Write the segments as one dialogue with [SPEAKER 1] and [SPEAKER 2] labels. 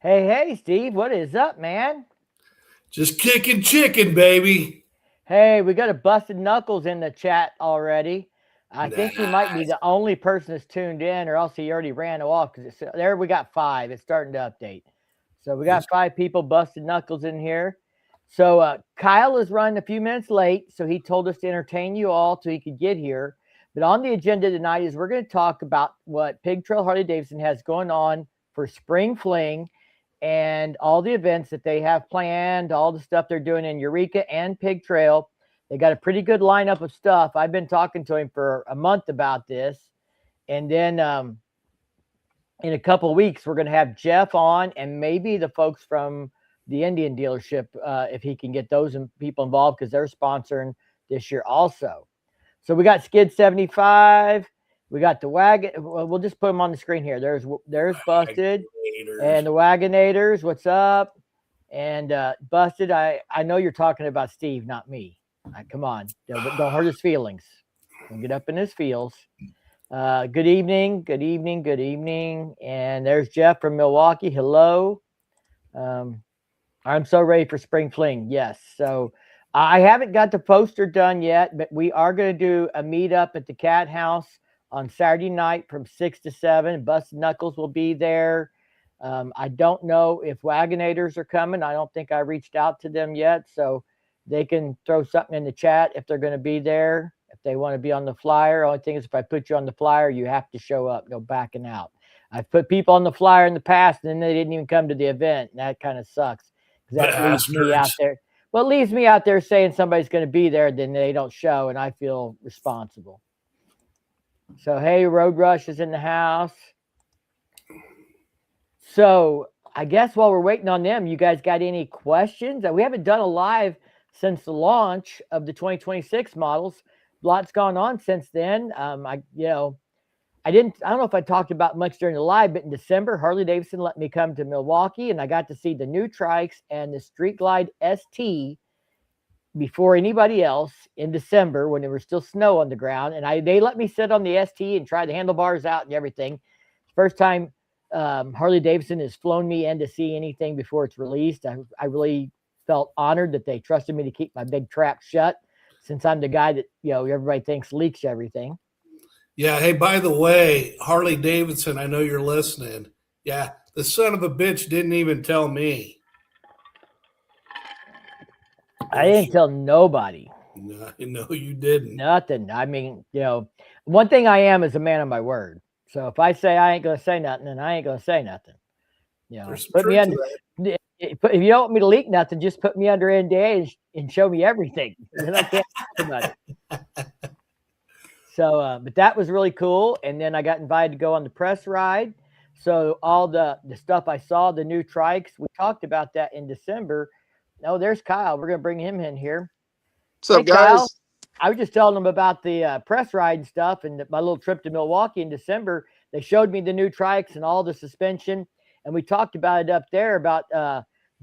[SPEAKER 1] Hey, Steve, what is up, man?
[SPEAKER 2] Just kicking chicken, baby.
[SPEAKER 1] Hey, we got a busted knuckles in the chat already. I think he might be
[SPEAKER 2] Nice.
[SPEAKER 1] the only person that's tuned in, or else he already ran off. Because there we got five. It's starting to update. So we got
[SPEAKER 2] It's,
[SPEAKER 1] five people busted knuckles in here. So Kyle is running a few minutes late, so he told us to entertain you all till he could get here. But on the agenda tonight is we're going to talk about what Pig Trail Harley Davidson has going on for Spring Fling and all the events that they have planned, all the stuff they're doing in Eureka and Pig Trail. They got a pretty good lineup of stuff. I've been talking to him for a month about this. And then in a couple of weeks, we're going to have Jeff on and maybe the folks from the Indian dealership if he can get those people involved because they're sponsoring this year also. So we got Skid 75. We got the wagon. Well, we'll just put them on the screen here. There's Busted and the Wagonators. What's up? And Busted. I know you're talking about Steve, not me. Come on, don't hurt his feelings. Don't get up in his feels. Good evening, good evening, good evening. And there's Jeff from Milwaukee. Hello. I'm so ready for Spring Fling. Yes. So I haven't got the poster done yet, but we are going to do a meetup at the Cat House on Saturday night from 6 to 7. Busted Knuckles will be there. I don't know if Wagonators are coming. I don't think I reached out to them yet. So they can throw something in the chat if they're going to be there. If they want to be on the flyer, only thing is if I put you on the flyer, you have to show up, no backing out. I've put people on the flyer in the past and then they didn't even come to the event. And that kind of sucks because that leaves me out there. Well, it leaves me out there saying somebody's going to be there, then they don't show, and I feel responsible. So, hey, Road Rush is in the house. So, I guess while we're waiting on them, you guys got any questions? We haven't done a live since the launch of the 2026 models. Lots gone on since then. I don't know if I talked about much during the live, but in December, Harley Davidson let me come to Milwaukee and I got to see the new trikes and the Street Glide ST before anybody else in December when there was still snow on the ground. And they let me sit on the ST and try the handlebars out and everything. First time Harley Davidson has flown me in to see anything before it's released. I really felt honored that they trusted me to keep my big trap shut since I'm the guy that, everybody thinks leaks everything.
[SPEAKER 2] Yeah. Hey, by the way, Harley Davidson, I know you're listening. Yeah. The son of a bitch didn't even tell me.
[SPEAKER 1] I didn't tell nobody.
[SPEAKER 2] No, you didn't.
[SPEAKER 1] Nothing. I mean, one thing I am is a man of my word. So if I say I ain't going to say nothing, then I ain't going to say nothing. Put me under. If you don't want me to leak nothing, just put me under NDA and show me everything. Then I can't talk about it. So, but that was really cool. And then I got invited to go on the press ride. So all the stuff I saw, the new trikes, we talked about that in December. Oh, there's Kyle. We're going to bring him in here.
[SPEAKER 3] What's up, guys?
[SPEAKER 1] Kyle, I was just telling them about the press ride and stuff and my little trip to Milwaukee in December. They showed me the new trikes and all the suspension. And we talked about it up there about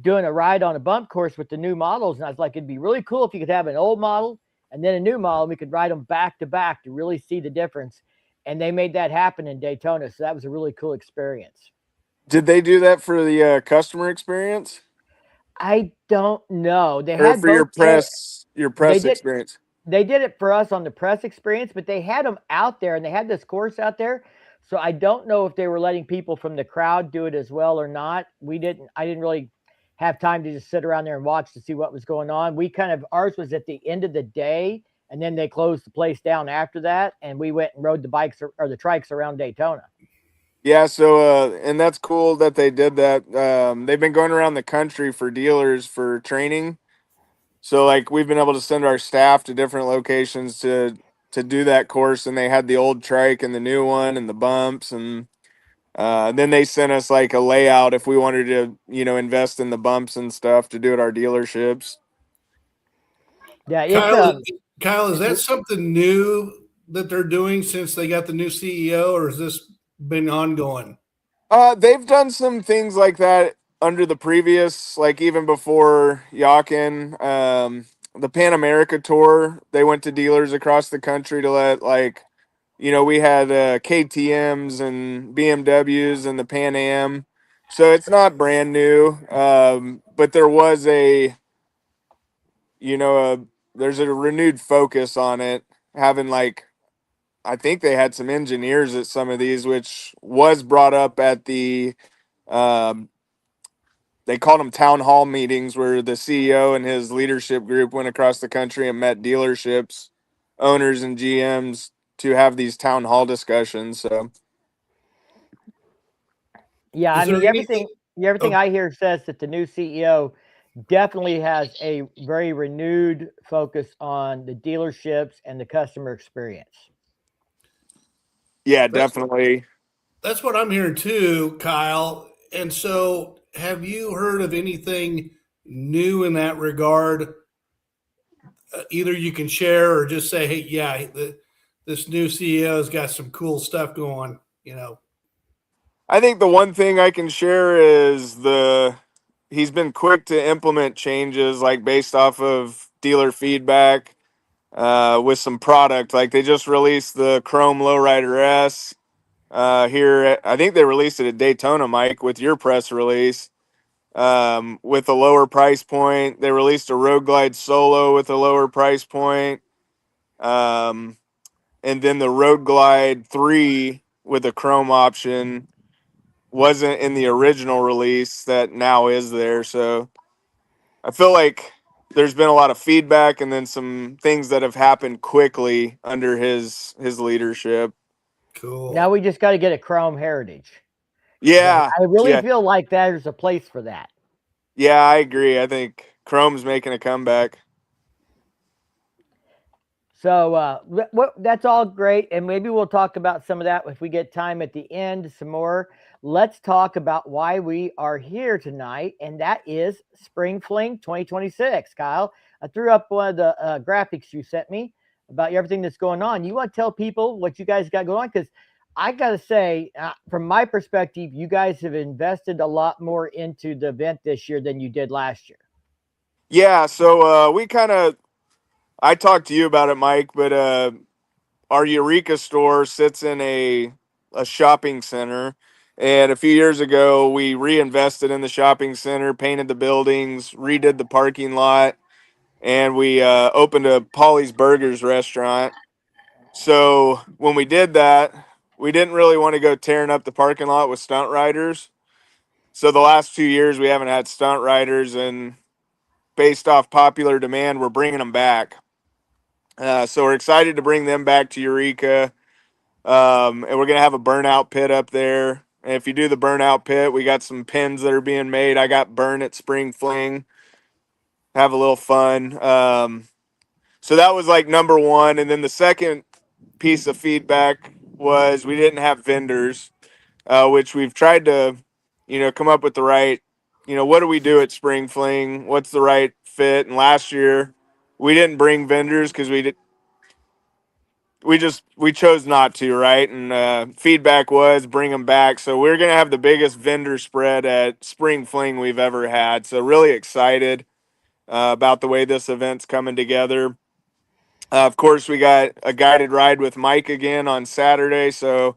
[SPEAKER 1] doing a ride on a bump course with the new models. And I was like, it'd be really cool if you could have an old model and then a new model. We could ride them back to back to really see the difference. And they made that happen in Daytona. So that was a really cool experience.
[SPEAKER 3] Did they do that for the customer experience?
[SPEAKER 1] I don't know. They
[SPEAKER 3] or
[SPEAKER 1] had
[SPEAKER 3] for your press experience?
[SPEAKER 1] They did it for us on the press experience, but they had them out there and they had this course out there. So I don't know if they were letting people from the crowd do it as well or not. I didn't really have time to just sit around there and watch to see what was going on. Ours was at the end of the day and then they closed the place down after that. And we went and rode the bikes or the trikes around Daytona.
[SPEAKER 3] Yeah. So, and that's cool that they did that. They've been going around the country for dealers for training. So like we've been able to send our staff to different locations to do that course, and they had the old trike and the new one and the bumps, and then they sent us like a layout if we wanted to, invest in the bumps and stuff to do at our dealerships.
[SPEAKER 1] Yeah,
[SPEAKER 2] Kyle, is that something new that they're doing since they got the new CEO, or has this been ongoing?
[SPEAKER 3] They've done some things like that under the previous, like even before Yakin, the Pan America tour. They went to dealers across the country to let we had KTMs and BMWs and the Pan Am So it's not brand new, but there was there's a renewed focus on it, having like, I think they had some engineers at some of these, which was brought up at um, they called them town hall meetings, where the CEO and his leadership group went across the country and met dealerships, owners, and GMs to have these town hall discussions. So
[SPEAKER 1] Yeah, I
[SPEAKER 2] Is there
[SPEAKER 1] mean
[SPEAKER 2] anything?
[SPEAKER 1] everything
[SPEAKER 2] Oh,
[SPEAKER 1] I hear says that the new CEO definitely has a very renewed focus on the dealerships and the customer experience.
[SPEAKER 3] yeah,
[SPEAKER 2] that's
[SPEAKER 3] definitely.
[SPEAKER 2] that's what I'm hearing too, Kyle. And so, have you heard of anything new in that regard? Either you can share or just say, "Hey, yeah, this new CEO's got some cool stuff going."
[SPEAKER 3] I think the one thing I can share is he's been quick to implement changes, like based off of dealer feedback, with some product. Like they just released the Chrome Lowrider S I think they released it at Daytona, Mike, with your press release. With a lower price point, they released a Road Glide Solo with a lower price point, um, and then the Road Glide 3 with a Chrome option wasn't in the original release that now is there. So I feel like there's been a lot of feedback and then some things that have happened quickly under his leadership.
[SPEAKER 1] Now
[SPEAKER 2] Cool.
[SPEAKER 1] we just got to get a Chrome Heritage. 'Cause
[SPEAKER 3] Yeah,
[SPEAKER 1] I really
[SPEAKER 3] yeah,
[SPEAKER 1] feel like there's a place for that.
[SPEAKER 3] yeah. I agree. I think Chrome's making a comeback.
[SPEAKER 1] So that's all great, and maybe we'll talk about some of that if we get time at the end. Some more. Let's talk about why we are here tonight, and that is Spring Fling 2026. Kyle, I threw up one of the graphics you sent me about everything that's going on. You want to tell people what you guys got going on? Because I got to say, from my perspective, you guys have invested a lot more into the event this year than you did last year.
[SPEAKER 3] Yeah. So I talked to you about it, Mike, but our Eureka store sits in a shopping center. And a few years ago, we reinvested in the shopping center, painted the buildings, redid the parking lot, and we opened a Polly's Burgers restaurant. So when we did that, we didn't really want to go tearing up the parking lot with stunt riders. So the last 2 years, we haven't had stunt riders, and based off popular demand, we're bringing them back. So we're excited to bring them back to Eureka. And we're going to have a burnout pit up there. And if you do the burnout pit, we got some pins that are being made. I got burn at Spring Fling. Have a little fun. So that was like number one. And then the second piece of feedback was we didn't have vendors, which we've tried to, come up with the right, what do we do at Spring Fling? What's the right fit? And last year we didn't bring vendors because we chose not to, right? And feedback was bring them back. So we're gonna have the biggest vendor spread at Spring Fling we've ever had. So really excited about the way this event's coming together. Of course, we got a guided ride with Mike again on Saturday. So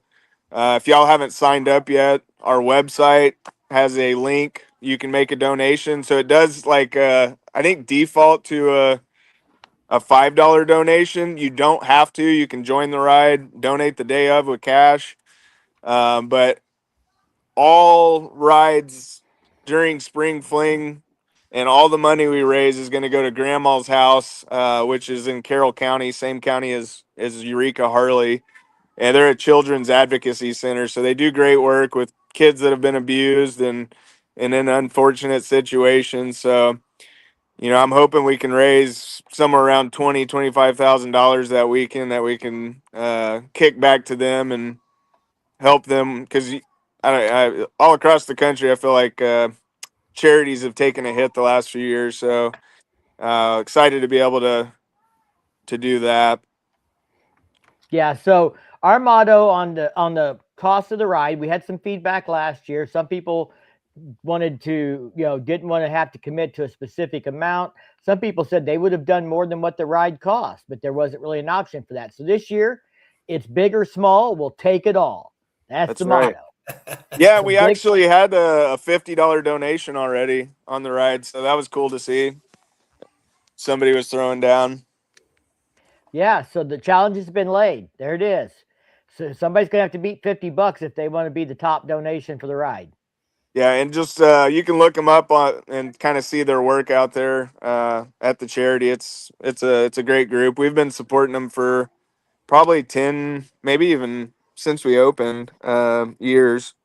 [SPEAKER 3] if y'all haven't signed up yet, our website has a link. You can make a donation. So it does like I think default to a $5 donation. You don't have to. You can join the ride, donate the day of with cash. But all rides during Spring Fling and all the money we raise is going to go to Grandma's house, which is in Carroll County, same county as Eureka Harley. And they're a children's advocacy center. So they do great work with kids that have been abused and in unfortunate situations. So I'm hoping we can raise somewhere around $25,000 that weekend that we can kick back to them and help them because all across the country, I feel like charities have taken a hit the last few years. So excited to be able to do that.
[SPEAKER 1] Yeah, so our motto on the cost of the ride, we had some feedback last year. Some people wanted to, didn't want to have to commit to a specific amount. Some people said they would have done more than what the ride cost, but there wasn't really an option for that. So this year, it's big or small, we'll take it all. That's
[SPEAKER 3] That's
[SPEAKER 1] the
[SPEAKER 3] right.
[SPEAKER 1] motto.
[SPEAKER 3] Yeah,
[SPEAKER 1] So
[SPEAKER 3] we
[SPEAKER 1] big,
[SPEAKER 3] actually had a $50 donation already on the ride, so that was cool to see. Somebody was throwing down.
[SPEAKER 1] yeah. So the challenge has been laid. There it is. So somebody's gonna have to beat $50 if they want to be the top donation for the ride.
[SPEAKER 3] Yeah, and just you can look them up on and kind of see their work out there at the charity. It's a great group. We've been supporting them for probably 10, maybe even since we opened, years.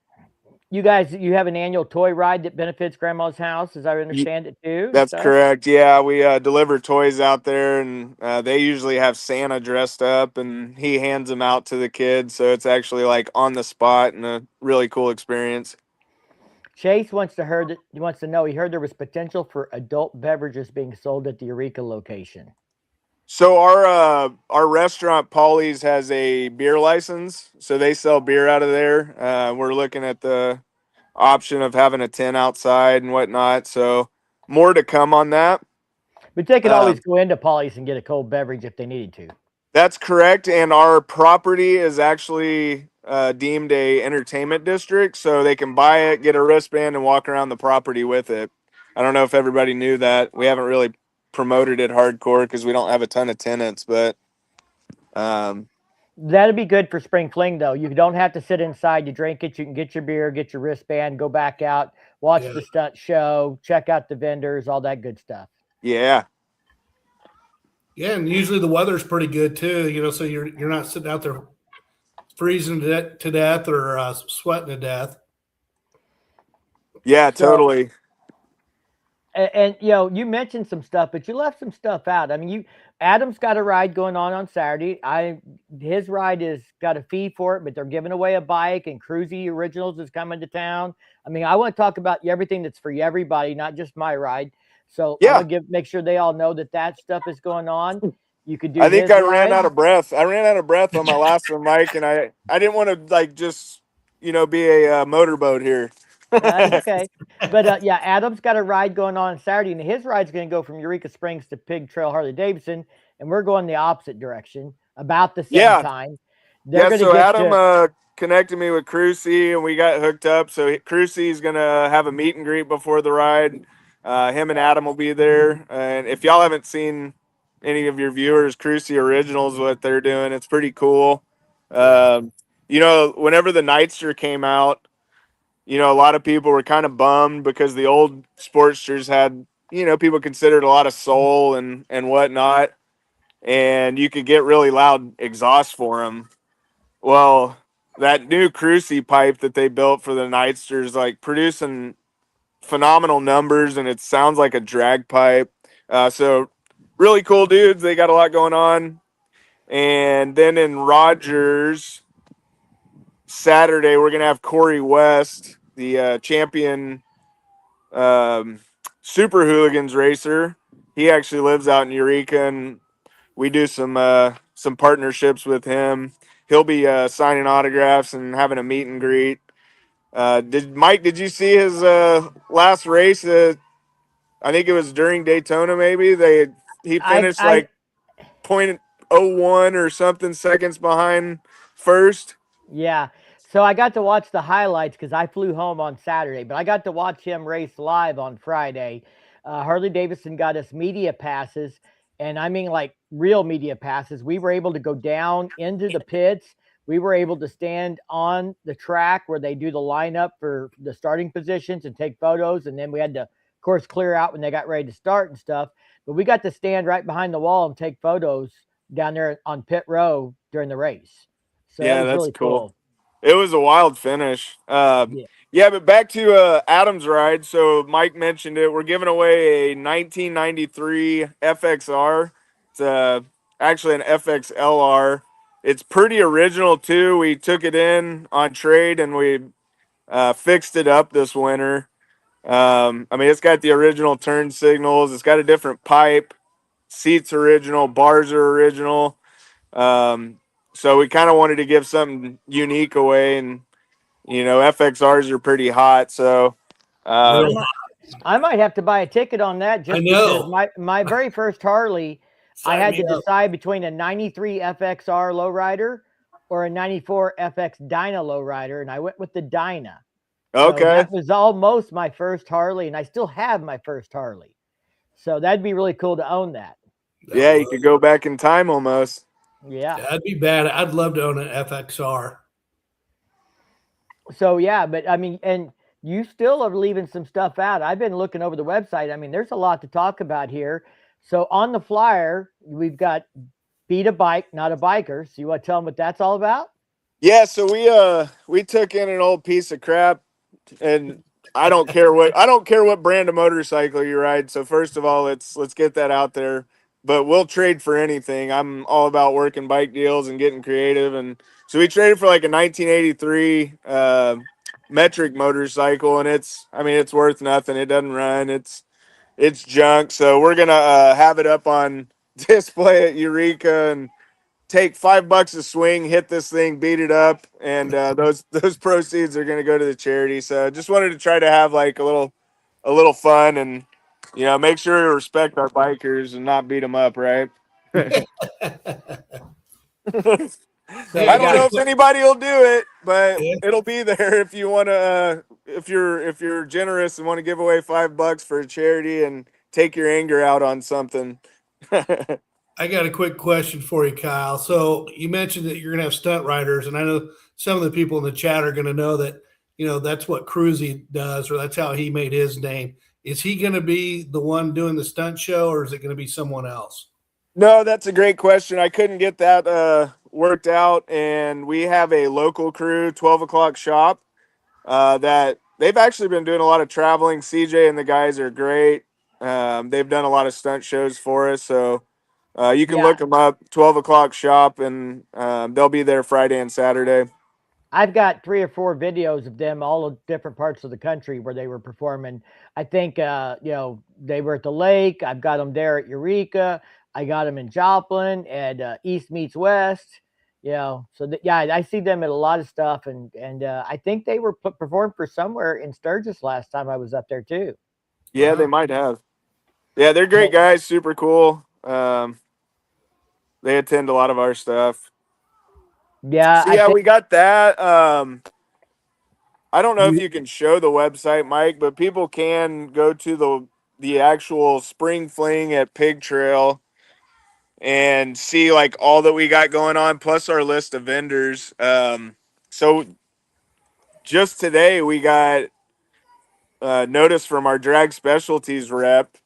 [SPEAKER 1] You guys, you have an annual toy ride that benefits Grandma's house, as I
[SPEAKER 3] Ye-
[SPEAKER 1] understand it too, and
[SPEAKER 3] That's
[SPEAKER 1] stuff.
[SPEAKER 3] correct. Yeah, we deliver toys out there, and they usually have Santa dressed up, and he hands them out to the kids. So it's actually like on the spot and a really cool experience.
[SPEAKER 1] Chase wants to know. He heard there was potential for adult beverages being sold at the Eureka location.
[SPEAKER 3] So our restaurant Polly's has a beer license, so they sell beer out of there. We're looking at the option of having a tent outside and whatnot. So more to come on that.
[SPEAKER 1] But they could always
[SPEAKER 3] Um,
[SPEAKER 1] go into Polly's and get a cold beverage if they needed to.
[SPEAKER 3] that's correct, and our property is actually deemed a entertainment district, so they can buy it, get a wristband, and walk around the property with it. I don't know if everybody knew that. We haven't really promoted it hardcore because we don't have a ton of tenants, but um,
[SPEAKER 1] That'd be good for spring fling, though. You don't have to sit inside to drink it. You can get your beer, get your wristband, go back out, watch
[SPEAKER 2] Yeah.
[SPEAKER 1] the stunt show, check out the vendors, all that good stuff.
[SPEAKER 3] yeah.
[SPEAKER 2] Yeah, and usually the weather's pretty good too. So you're not sitting out there freezing to death or sweating to death.
[SPEAKER 3] Yeah,
[SPEAKER 1] So,
[SPEAKER 3] totally.
[SPEAKER 1] and you mentioned some stuff, but you left some stuff out. I mean, Adam's got a ride going on Saturday. His ride is got a fee for it, but they're giving away a bike, and Cruzy Originals is coming to town. I mean, I want to talk about everything that's for everybody, not just my ride. So I
[SPEAKER 3] Yeah,
[SPEAKER 1] want to make sure they all know that stuff is going on. You could do
[SPEAKER 3] I think
[SPEAKER 1] his
[SPEAKER 3] I ran
[SPEAKER 1] ride.
[SPEAKER 3] out of breath. I ran out of breath on my last one, Mike, and I didn't want to like just be a motorboat here.
[SPEAKER 1] That's okay. But yeah, Adam's got a ride going on Saturday, and his ride's going to go from Eureka Springs to Pig Trail Harley Davidson, and we're going the opposite direction about the same
[SPEAKER 3] Yeah,
[SPEAKER 1] time. They're
[SPEAKER 3] yeah.
[SPEAKER 1] going to
[SPEAKER 3] So
[SPEAKER 1] get
[SPEAKER 3] Adam
[SPEAKER 1] to.
[SPEAKER 3] connected me with Crucy, and we got hooked up. So Crucy's gonna have a meet and greet before the ride. Him and Adam will be there. And if y'all haven't seen any of your viewers, Crucy Originals, what they're doing, it's pretty cool.
[SPEAKER 2] Yeah.
[SPEAKER 3] Um, whenever the Nightster came out, a lot of people were kind of bummed because the old Sportsters had, people considered a lot of soul and whatnot, and you could get really loud exhaust for them. Well, that new Crucy pipe that they built for the Nightsters, like producing phenomenal numbers, and it sounds like a drag pipe. So really cool dudes. They got a lot going on. And then in Rogers, Saturday, we're gonna have Corey West, the champion super hooligans racer. He actually lives out in Eureka, and we do some partnerships with him. He'll be signing autographs and having a meet and greet. Did you see his last race? I think it was during Daytona. Maybe he
[SPEAKER 1] I
[SPEAKER 3] finished
[SPEAKER 1] I
[SPEAKER 3] like .01 or something seconds behind first.
[SPEAKER 1] Yeah. So I got to watch the highlights because I flew home on Saturday, but I got to watch him race live on Friday. Harley Davidson got us media passes, and I mean like real media passes. We were able to go down into the pits. We were able to stand on the track where they do the lineup for the starting positions and take photos. And then we had to, of course, clear out when they got ready to start and stuff. But we got to stand right behind the wall and take photos down there on pit row during the race. So that
[SPEAKER 3] Yeah,
[SPEAKER 1] was
[SPEAKER 3] that's
[SPEAKER 1] really
[SPEAKER 3] cool.
[SPEAKER 1] cool.
[SPEAKER 3] It was a wild finish.
[SPEAKER 1] Yeah.
[SPEAKER 3] Yeah, but back to Adam's ride. So Mike mentioned it. We're giving away a 1993 FXR. It's actually an FXLR. It's pretty original too. We took it in on trade and we fixed it up this winter. I mean, it's got the original turn signals. It's got a different pipe. Seats original. Bars are original. Um, so we kind of wanted to give something unique away, and FXRs are pretty hot. So
[SPEAKER 1] I
[SPEAKER 2] Real.
[SPEAKER 1] might I might have to buy a ticket on that
[SPEAKER 2] I
[SPEAKER 1] just because
[SPEAKER 2] know.
[SPEAKER 1] my very first Harley, I
[SPEAKER 2] Sign
[SPEAKER 1] had
[SPEAKER 2] me
[SPEAKER 1] to
[SPEAKER 2] up.
[SPEAKER 1] decide between a 93 FXR lowrider or a 94 FX Dyna lowrider, and I went with the Dyna. So
[SPEAKER 3] Okay.
[SPEAKER 1] that was almost my first Harley, and I still have my first Harley. So that'd be really cool to own that.
[SPEAKER 3] Yeah, you could go back in time almost.
[SPEAKER 1] Yeah.
[SPEAKER 2] That'd be bad. I'd love to own an FXR.
[SPEAKER 1] So yeah, but I mean, and you still are leaving some stuff out. I've been looking over the website. I mean, there's a lot to talk about here. So on the flyer, we've got Beat a Bike, Not a Biker. So you want to tell them what that's all about?
[SPEAKER 3] Yeah, so we took in an old piece of crap, and I don't care what brand of motorcycle you ride. So first of all, let's get that out there. But we'll trade for anything. I'm all about working bike deals and getting creative, and so we traded for like a 1983 metric motorcycle, and it's worth nothing. It doesn't run. It's junk. So we're gonna have it up on display at Eureka and take $5 a swing, hit this thing, beat it up, and those proceeds are going to go to the charity. So just wanted to try to have like a little fun, and make sure we respect our bikers and not beat them up, right?
[SPEAKER 1] So
[SPEAKER 3] I
[SPEAKER 1] we
[SPEAKER 3] don't
[SPEAKER 1] got
[SPEAKER 3] know if anybody will do it, but
[SPEAKER 2] Yeah.
[SPEAKER 3] it'll be there if you want to. If you're generous and want to give away $5 for a charity and take your anger out on something.
[SPEAKER 2] I got a quick question for you, Kyle. So you mentioned that you're going to have stunt riders, and I know some of the people in the chat are going to know that, that's what Cruzy does, or that's how he made his name. Is he going to be the one doing the stunt show, or is it going to be someone else?
[SPEAKER 3] No, that's a great question. I couldn't get that worked out, and we have a local crew, 12 o'clock shop, that they've actually been doing a lot of traveling. CJ and the guys are great. They've done a lot of stunt shows for us, so you can
[SPEAKER 1] yeah,
[SPEAKER 3] look them up, 12 o'clock shop, and they'll be there Friday and Saturday.
[SPEAKER 1] I've got 3 or 4 videos of them all of different parts of the country where they were performing. I think they were at the lake. I've got them there at Eureka. I got them in Joplin and East Meets West. I see them at a lot of stuff, and I think they were performed for somewhere in Sturgis last time I was up there too.
[SPEAKER 3] Yeah, they might have. Yeah, they're great guys, super cool. They attend a lot of our stuff.
[SPEAKER 1] Yeah,
[SPEAKER 3] So
[SPEAKER 1] I think
[SPEAKER 3] we got that. I don't know if you can show the website, Mike, but people can go to the actual spring fling at Pig Trail and see like all that we got going on, plus our list of vendors. So just today we got notice from our drag specialties rep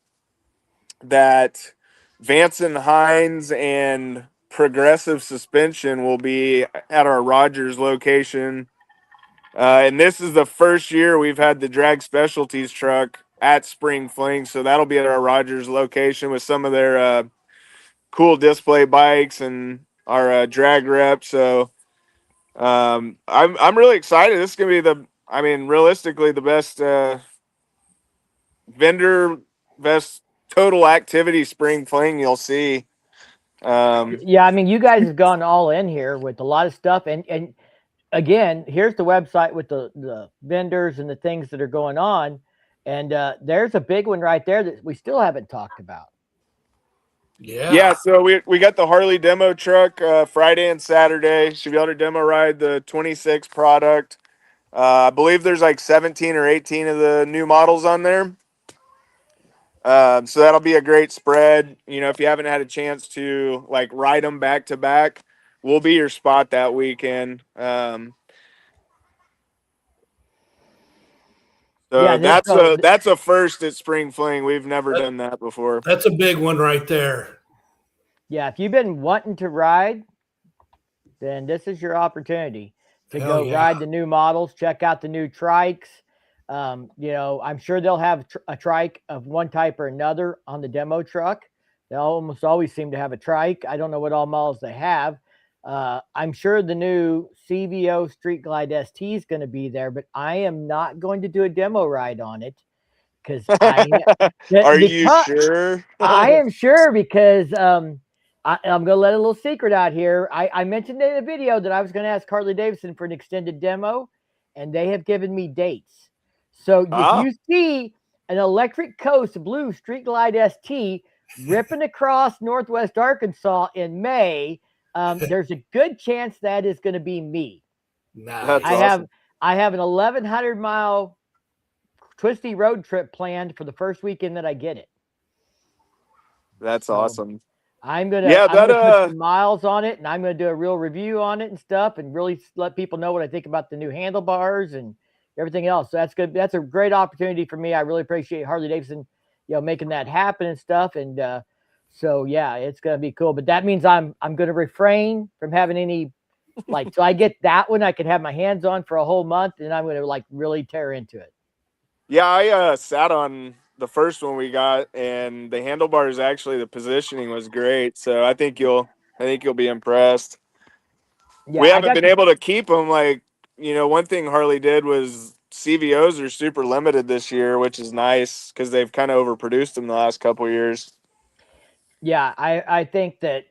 [SPEAKER 3] that Vance and Hines and Progressive Suspension will be at our Rogers location. And this is the first year we've had the drag specialties truck at Spring Fling. So that'll be at our Rogers location with some of their cool display bikes and our drag rep. So I'm really excited. This is going to be realistically the best vendor, best total activity Spring Fling you'll see.
[SPEAKER 1] yeah, I mean you guys have gone all in here with a lot of stuff, and again, here's the website with the vendors and the things that are going on, and there's a big one right there that we still haven't talked about.
[SPEAKER 3] Yeah, so we got the Harley demo truck Friday and Saturday. Should be able to demo ride the 26 product. I believe there's like 17 or 18 of the new models on there. So that'll be a great spread. If you haven't had a chance to like ride them back to back, we'll be your spot that weekend. So that's a first at Spring Fling. We've never done that before.
[SPEAKER 2] That's a big one right there.
[SPEAKER 1] Yeah, if you've been wanting to ride, then this is your opportunity to go ride the new models, check out the new trikes. I'm sure they'll have a trike of one type or another on the demo truck. They almost always seem to have a trike. I don't know what all models they have. I'm sure the new CVO Street Glide ST is going to be there, but I am not going to do a demo ride on it because
[SPEAKER 3] Are you sure?
[SPEAKER 1] I am sure because I'm going to let a little secret out here. I mentioned in the video that I was going to ask Harley Davidson for an extended demo, and they have given me dates. So if you see an Electric Coast Blue Street Glide ST ripping across Northwest Arkansas in May, There's a good chance that is going to be me.
[SPEAKER 3] That's
[SPEAKER 2] Nice.
[SPEAKER 3] awesome.
[SPEAKER 1] I have an 1,100-mile twisty road trip planned for the first weekend that I get it.
[SPEAKER 3] That's
[SPEAKER 1] So
[SPEAKER 3] awesome.
[SPEAKER 1] I'm
[SPEAKER 3] Yeah,
[SPEAKER 1] gonna put some miles on it, and I'm gonna do a real review on it and stuff, and really let people know what I think about the new handlebars and everything else. So that's good. That's a great opportunity for me. I really appreciate Harley Davidson, making that happen and stuff. And so yeah, it's gonna be cool. But that means I'm gonna refrain from having any so I get that one I can have my hands on for a whole month, and I'm gonna really tear into it.
[SPEAKER 3] Yeah, I sat on the first one we got, and the handlebars, actually the positioning was great. So I think you'll be impressed. We
[SPEAKER 1] Yeah, I
[SPEAKER 3] haven't
[SPEAKER 1] got
[SPEAKER 3] been able to keep them. Like, one thing Harley did was CVOs are super limited this year, which is nice because they've kind of overproduced them the last couple of years.
[SPEAKER 1] yeah, I think that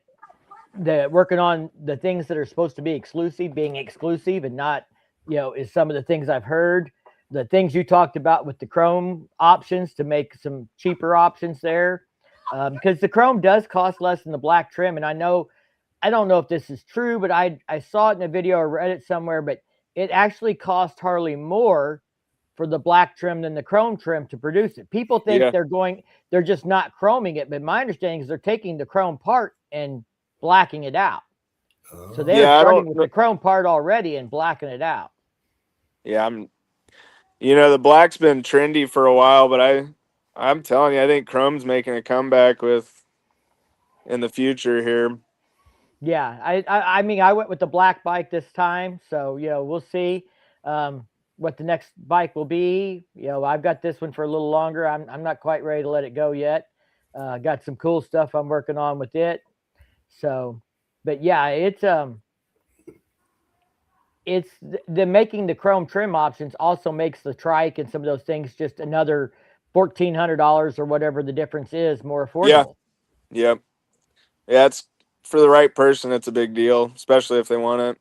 [SPEAKER 1] working on the things that are supposed to be exclusive, being exclusive and not, is some of the things I've heard. The things you talked about with the chrome options to make some cheaper options there, because the chrome does cost less than the black trim. And I don't know if this is true, but I saw it in a video or read it somewhere, but it actually cost Harley more for the black trim than the chrome trim to produce it. People think
[SPEAKER 3] Yeah.
[SPEAKER 1] they're just not chroming it, but my understanding is they're taking the chrome part and blacking it out. So they're
[SPEAKER 3] Yeah, I
[SPEAKER 1] starting
[SPEAKER 3] don't.
[SPEAKER 1] with the chrome part already and blacking it out.
[SPEAKER 3] Yeah, the black's been trendy for a while, but I'm telling you, I think chrome's making a comeback in the future here.
[SPEAKER 1] Yeah, I mean I went with the black bike this time, so we'll see what the next bike will be. I've got this one for a little longer. I'm not quite ready to let it go yet. Got some cool stuff I'm working on with it. So, but yeah, it's the making the chrome trim options also makes the trike and some of those things just another $1,400 or whatever the difference is more
[SPEAKER 3] Yeah,
[SPEAKER 1] affordable.
[SPEAKER 3] yeah, yeah. It's for the right person. It's a big deal, especially if they want it.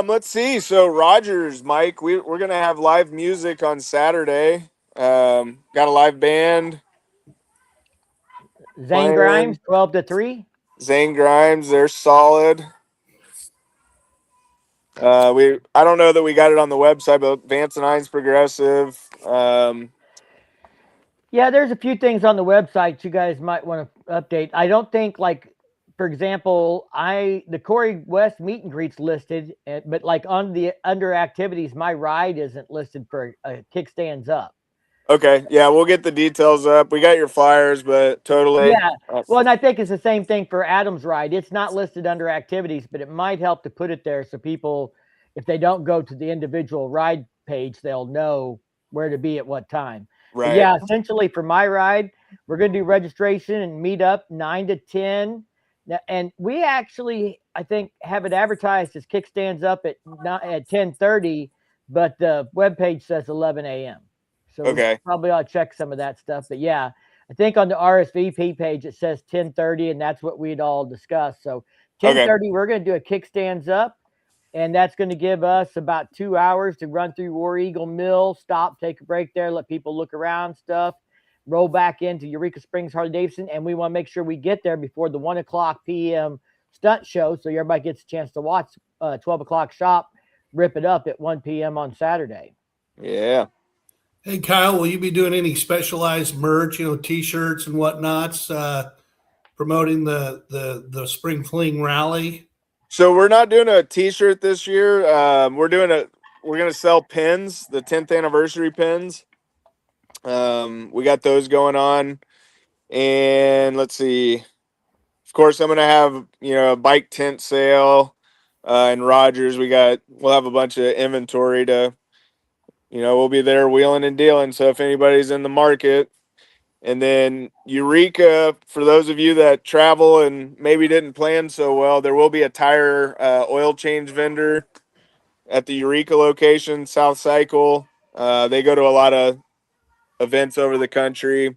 [SPEAKER 3] Let's see. So Rogers, Mike, we're gonna have live music on Saturday. Got a live band
[SPEAKER 1] Zane Grimes,
[SPEAKER 3] playing.
[SPEAKER 1] 12 to 3.
[SPEAKER 3] Zane Grimes, they're solid. I don't know that we got it on the website, but Vance and Hines Progressive.
[SPEAKER 1] Yeah, there's a few things on the website you guys might want to update. I don't think for example, the Corey West meet and greets listed, but on the under activities, my ride isn't listed for kickstands up.
[SPEAKER 3] Okay, yeah, we'll get the details up. We got your flyers, but totally.
[SPEAKER 1] Yeah. Well, and I think it's the same thing for Adam's ride. It's not listed under activities, but it might help to put it there so people, if they don't go to the individual ride page, they'll know where to be at what time. But
[SPEAKER 3] Right.
[SPEAKER 1] yeah, essentially for my ride, we're going to do registration and meet up 9 to 10. And we actually, I think, have it advertised as kickstands up at 10:30, but the webpage says 11 a.m. So we
[SPEAKER 3] Okay.
[SPEAKER 1] probably ought to check some of that stuff. But yeah, I think on the RSVP page it says 10:30, and that's what we'd all discussed. So
[SPEAKER 3] Okay.
[SPEAKER 1] 10:30, we're going to do a kickstands up, and that's going to give us about 2 hours to run through War Eagle Mill, stop, take a break there, let people look around stuff, roll back into Eureka Springs Harley Davidson, and we want to make sure we get there before the 1 o'clock p.m. stunt show, so everybody gets a chance to watch 12 o'clock shop rip it up at 1 p.m. on Saturday.
[SPEAKER 3] Yeah.
[SPEAKER 2] Hey, Kyle, will you be doing any specialized merch, T-shirts and whatnots, promoting the Spring Fling Rally?
[SPEAKER 3] So we're not doing a T-shirt this year. We're gonna sell pins, the 10th anniversary pins. We got those going on, and let's see. Of course, I'm gonna have a bike tent sale, in Rogers. We'll have a bunch of inventory to, we'll be there wheeling and dealing. So if anybody's in the market. And then Eureka, for those of you that travel and maybe didn't plan so well, there will be a tire oil change vendor at the Eureka location, South Cycle. They go to a lot of events over the country.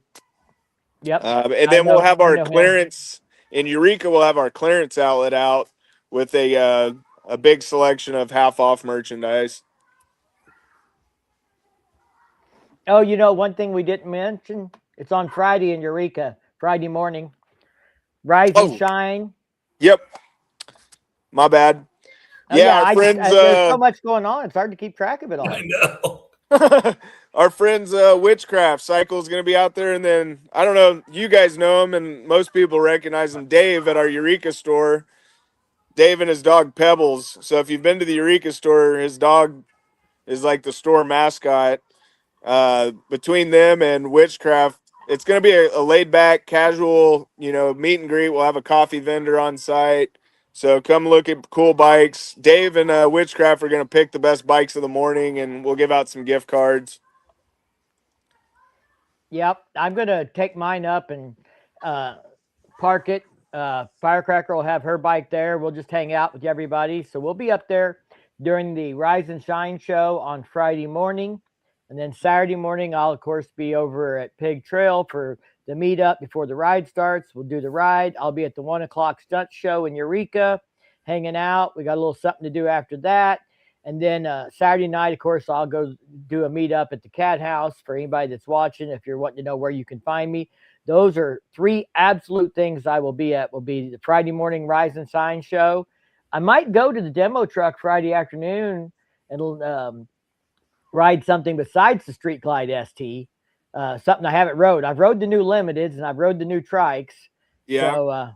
[SPEAKER 1] Yep.
[SPEAKER 3] And
[SPEAKER 1] I
[SPEAKER 3] then we'll
[SPEAKER 1] know
[SPEAKER 3] have
[SPEAKER 1] I
[SPEAKER 3] our
[SPEAKER 1] know him.
[SPEAKER 3] clearance in Eureka. We'll have our clearance outlet out with a big selection of half off merchandise.
[SPEAKER 1] Oh, one thing we didn't mention, it's on Friday in Eureka, Friday morning. Rise and
[SPEAKER 3] Oh,
[SPEAKER 1] Shine.
[SPEAKER 3] yep. My bad.
[SPEAKER 1] Oh
[SPEAKER 3] Yeah,
[SPEAKER 1] yeah,
[SPEAKER 3] our
[SPEAKER 1] I just
[SPEAKER 3] friends.
[SPEAKER 1] there's so much going on. It's hard to keep track of it
[SPEAKER 2] I
[SPEAKER 1] all.
[SPEAKER 2] know.
[SPEAKER 3] Our friends, Witchcraft Cycle is going to be out there, and then I don't know, you guys know him, and most people recognize him. Dave at our Eureka store. Dave and his dog Pebbles. So if you've been to the Eureka store, his dog is like the store mascot. Between them and Witchcraft, it's going to be a laid back, casual, meet and greet. We'll have a coffee vendor on site. So come look at cool bikes. Dave and Witchcraft are going to pick the best bikes of the morning, and we'll give out some gift cards.
[SPEAKER 1] Yep, I'm gonna take mine up and uh, park it. Firecracker will have her bike there. We'll just hang out with everybody. So we'll be up there during the Rise and Shine show on Friday morning. And then Saturday morning, I'll, of course, be over at Pig Trail for the meetup before the ride starts. We'll do the ride. I'll be at the 1 o'clock stunt show in Eureka hanging out. We got a little something to do after that. And then Saturday night, of course, I'll go do a meetup at the Cat House for anybody that's watching. If you're wanting to know where you can find me, those are three absolute things I will be at. Will be the Friday morning Rise and Shine show. I might go to the demo truck Friday afternoon and ride something besides the Street Glide ST. Something I haven't rode. I've rode the new Limiteds and I've rode the new Trikes.
[SPEAKER 3] Yeah.
[SPEAKER 1] So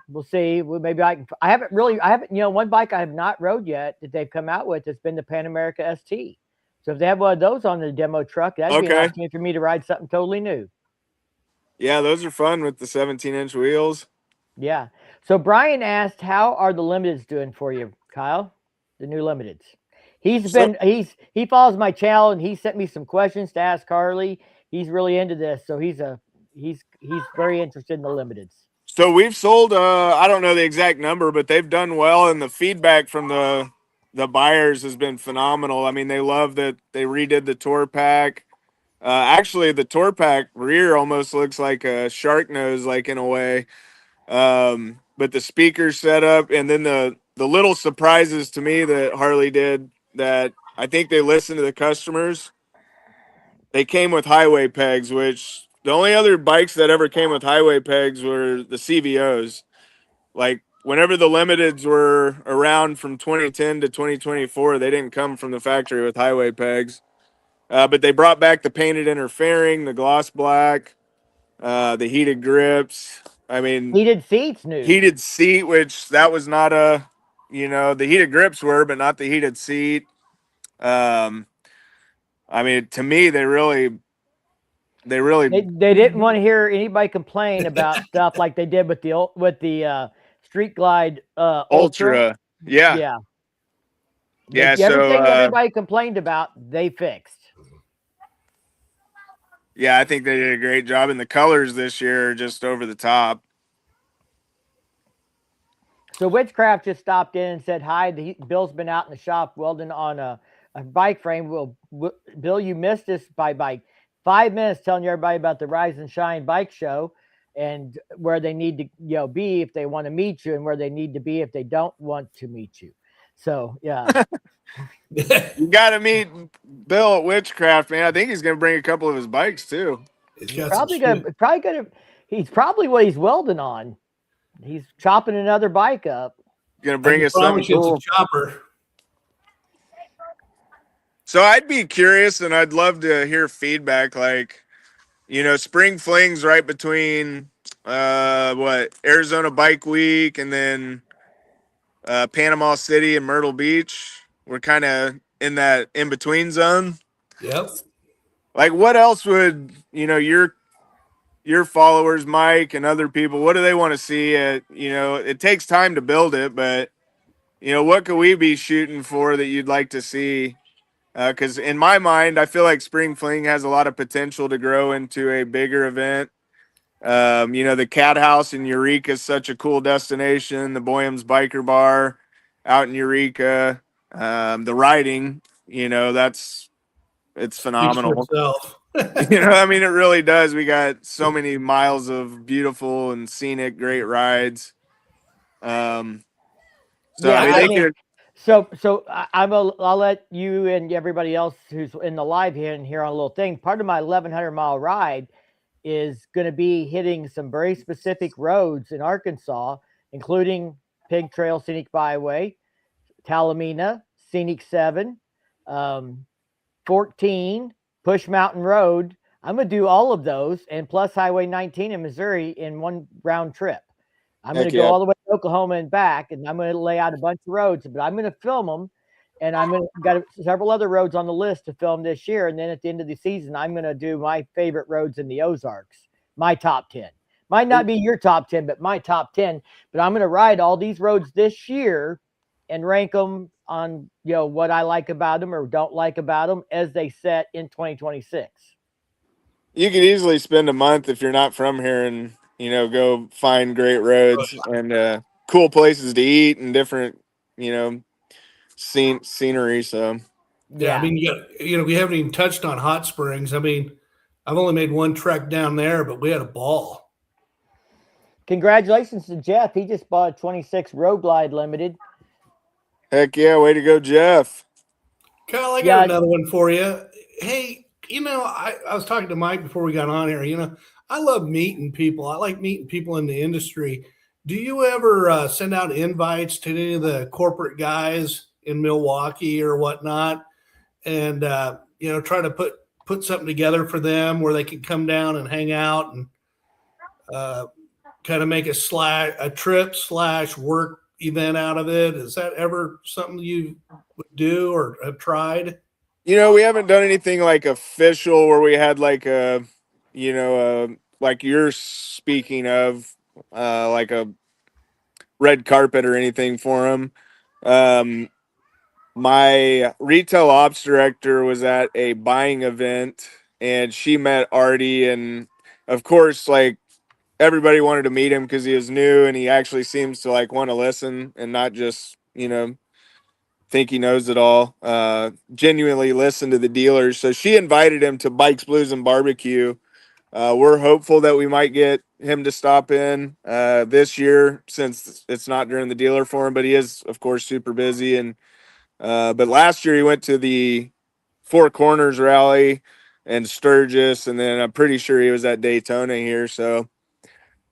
[SPEAKER 1] we'll see. Maybe I haven't, one bike I have not rode yet that they've come out with has been the Pan America ST. So if they have one of those on the demo truck, that'd be an
[SPEAKER 3] Okay.
[SPEAKER 1] opportunity for me to ride something totally new.
[SPEAKER 3] Yeah, those are fun with the 17-inch wheels.
[SPEAKER 1] Yeah. So Brian asked, how are the limiteds doing for you, Kyle? The new limiteds. He follows my channel and he sent me some questions to ask Harley. He's really into this, so he's very interested in the limiteds.
[SPEAKER 3] So we've sold, I don't know the exact number, but they've done well, and the feedback from the buyers has been phenomenal. I mean, they love that they redid the tour pack. Actually, the tour pack rear almost looks like a shark nose, like in a way. But the speaker setup, and then the little surprises to me that Harley did that I think they listened to the customers. They came with highway pegs, which the only other bikes that ever came with highway pegs were the CVOs. Like whenever the limiteds were around from 2010 to 2024, they didn't come from the factory with highway pegs. But they brought back the painted inner fairing, the gloss black, the heated grips. I mean,
[SPEAKER 1] Heated seats new.
[SPEAKER 3] heated seat, which that was not the heated grips were, but not the heated seat. I mean, to me, they really
[SPEAKER 1] They didn't want to hear anybody complain about stuff like they did with the Street Glide Ultra.
[SPEAKER 3] Yeah.
[SPEAKER 1] Yeah.
[SPEAKER 3] So
[SPEAKER 1] Everything everybody complained about, they fixed.
[SPEAKER 3] yeah, I think they did a great job, and the colors this year are just over the top.
[SPEAKER 1] So Witchcraft just stopped in and said hi. Bill's been out in the shop welding on a bike frame. Bill, you missed this by 5 minutes telling everybody about the Rise and Shine bike show and where they need to be if they want to meet you and where they need to be if they don't want to meet you. So yeah.
[SPEAKER 3] You got to meet Bill at Witchcraft, man. I think he's going to bring a couple of his bikes too.
[SPEAKER 2] He's
[SPEAKER 1] probably gonna. He's probably what he's welding on. He's chopping another bike up.
[SPEAKER 3] Going to bring us something cool.
[SPEAKER 2] It's a chopper.
[SPEAKER 3] So I'd be curious, and I'd love to hear feedback. Like, Spring Fling's right between Arizona Bike Week and then Panama City and Myrtle Beach. We're kind of in that in between zone.
[SPEAKER 2] Yep.
[SPEAKER 3] Like, what else would your followers, Mike, and other people? What do they want to see? It takes time to build it, but what could we be shooting for that you'd like to see? Because in my mind, I feel like Spring Fling has a lot of potential to grow into a bigger event. The Cat House in Eureka is such a cool destination. The Boyham's Biker Bar out in Eureka. The riding, it's phenomenal. I mean, it really does. We got so many miles of beautiful and scenic, great rides. So
[SPEAKER 1] I'll let you and everybody else who's in the live here and here on a little thing. Part of my 1,100-mile ride is going to be hitting some very specific roads in Arkansas, including Pig Trail Scenic Byway, Talamina, Scenic 7, um, 14, Push Mountain Road. I'm going to do all of those and plus Highway 19 in Missouri in one round trip. I'm going
[SPEAKER 3] Heck
[SPEAKER 1] to go
[SPEAKER 3] yeah.
[SPEAKER 1] all the way to Oklahoma and back, and I'm going to lay out a bunch of roads, but I'm going to film them. And I'm going to got several other roads on the list to film this year. And then at the end of the season, I'm going to do my favorite roads in the Ozarks, my top 10. Might not be your top 10, but my top 10. But I'm going to ride all these roads this year and rank them on, what I like about them or don't like about them as they set in 2026.
[SPEAKER 3] You could easily spend a month if you're not from here and, go find great roads and cool places to eat and different, scenery. So
[SPEAKER 2] Yeah, I mean, we haven't even touched on hot springs. I mean, I've only made one trek down there, but we had a ball.
[SPEAKER 1] Congratulations to Jeff. He just bought a 26 Road Glide Limited.
[SPEAKER 3] heck yeah, way to go, Jeff.
[SPEAKER 2] Kyle, I got another one for you. Hey, I was talking to Mike before we got on here. I love meeting people. I like meeting people in the industry. Do you ever send out invites to any of the corporate guys in Milwaukee or whatnot, and try to put something together for them where they can come down and hang out and kind of make a trip / work event out of it? Is that ever something you would do or have tried?
[SPEAKER 3] We haven't done anything like official where we had like like you're speaking of, like a red carpet or anything for them. My retail ops director was at a buying event and she met Artie, and of course, like, everybody wanted to meet him because he was new and he actually seems to like want to listen and not just, think he knows it all. Genuinely listen to the dealers. So she invited him to Bikes, Blues, and Barbecue. We're hopeful that we might get him to stop in this year since it's not during the dealer forum, but he is, of course, super busy. And but last year he went to the Four Corners rally and Sturgis, and then I'm pretty sure he was at Daytona here. So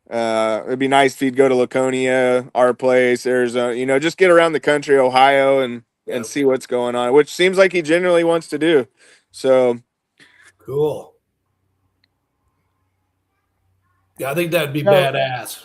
[SPEAKER 3] it'd be nice if he'd go to Laconia, our place, Arizona, just get around the country, Ohio, and see what's going on, which seems like he genuinely wants to do. So
[SPEAKER 2] cool. Yeah, I think that'd be badass.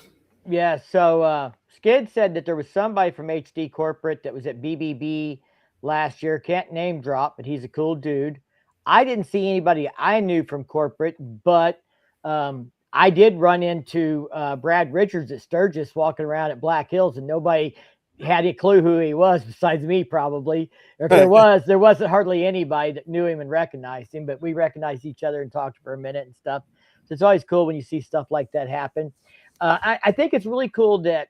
[SPEAKER 1] Yeah. So Skid said that there was somebody from HD Corporate that was at BBB last year. Can't name drop, but he's a cool dude. I didn't see anybody I knew from corporate, but I did run into Brad Richards at Sturgis walking around at Black Hills, and nobody had a clue who he was besides me, probably. Or if there wasn't hardly anybody that knew him and recognized him, but we recognized each other and talked for a minute and stuff. So it's always cool when you see stuff like that happen. I think it's really cool that,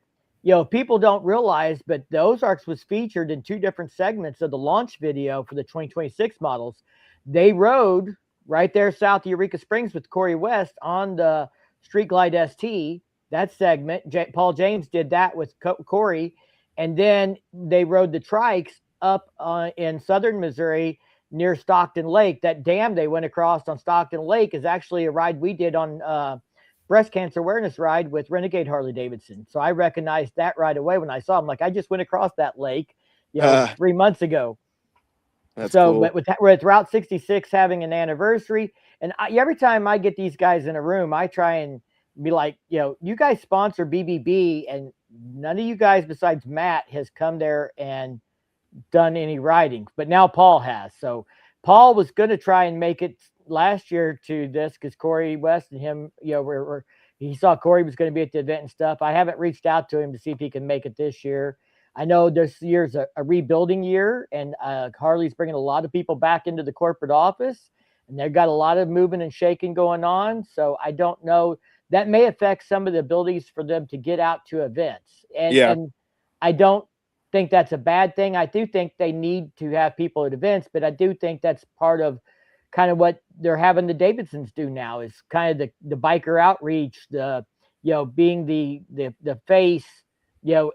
[SPEAKER 1] people don't realize, but the Ozarks was featured in 2 different segments of the launch video for the 2026 models. They rode right there south of Eureka Springs with Corey West on the Street Glide ST, that segment. Paul James did that with Corey. And then they rode the trikes up in southern Missouri near Stockton Lake. That dam they went across on Stockton Lake is actually a ride we did on breast cancer awareness ride with Renegade Harley Davidson. So I recognized that right away when I saw him. Like, I just went across that lake, 3 months ago.
[SPEAKER 3] That's
[SPEAKER 1] so,
[SPEAKER 3] cool.
[SPEAKER 1] But with Route 66 having an anniversary, and every time I get these guys in a room, I try and be like, you guys sponsor BBB, and none of you guys besides Matt has come there and done any riding, but now Paul has. So Paul was going to try and make it last year to this because Corey West and him, he saw Corey was going to be at the event and stuff. I haven't reached out to him to see if he can make it this year. I know this year's a rebuilding year, and Harley's bringing a lot of people back into the corporate office, and they've got a lot of moving and shaking going on. So I don't know. That may affect some of the abilities for them to get out to events. And I don't think that's a bad thing. I do think they need to have people at events, but I do think that's part of kind of what they're having the Davidsons do now is kind of the biker outreach, being the face,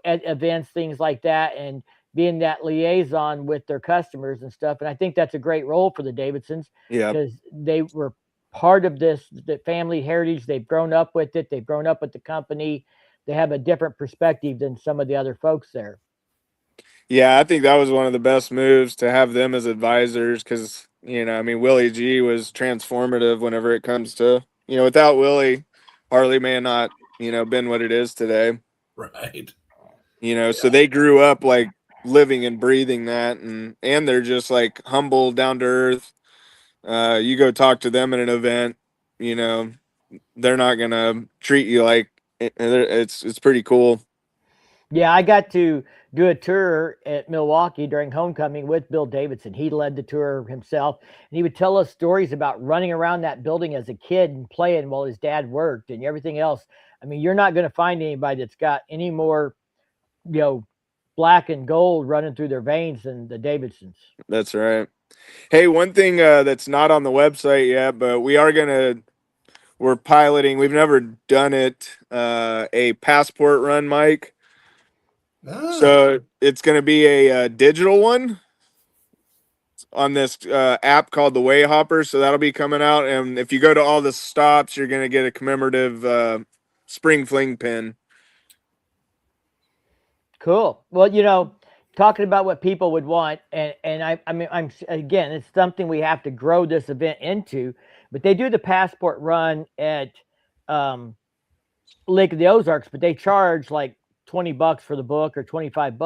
[SPEAKER 1] at events, things like that, and being that liaison with their customers and stuff. And I think that's a great role for the Davidsons because they were part of this, the family heritage. They've grown up with it. They've grown up with the company. They have a different perspective than some of the other folks there.
[SPEAKER 3] Yeah, I think that was one of the best moves to have them as advisors because, I mean, Willie G was transformative whenever it comes to, without Willie, Harley may have not, been what it is today.
[SPEAKER 2] Right.
[SPEAKER 3] So they grew up like living and breathing that, and they're just like humble, down to earth. You go talk to them at an event, they're not gonna treat you like it's pretty cool.
[SPEAKER 1] Yeah, I got to do a tour at Milwaukee during homecoming with Bill Davidson. He led the tour himself, and he would tell us stories about running around that building as a kid and playing while his dad worked and everything else. I mean, you're not going to find anybody that's got any more, black and gold running through their veins than the Davidsons.
[SPEAKER 3] That's right. Hey, one thing that's not on the website yet, but we're piloting. We've never done it. A passport run, Mike.
[SPEAKER 2] Ah,
[SPEAKER 3] So it's going to be a digital one on this app called the Wayhopper. So that'll be coming out. And if you go to all the stops, you're going to get a commemorative spring fling pin.
[SPEAKER 1] Cool. Well, talking about what people would want, and I mean, again, it's something we have to grow this event into. But they do the passport run at Lake of the Ozarks, but they charge like $20 for the book or $25,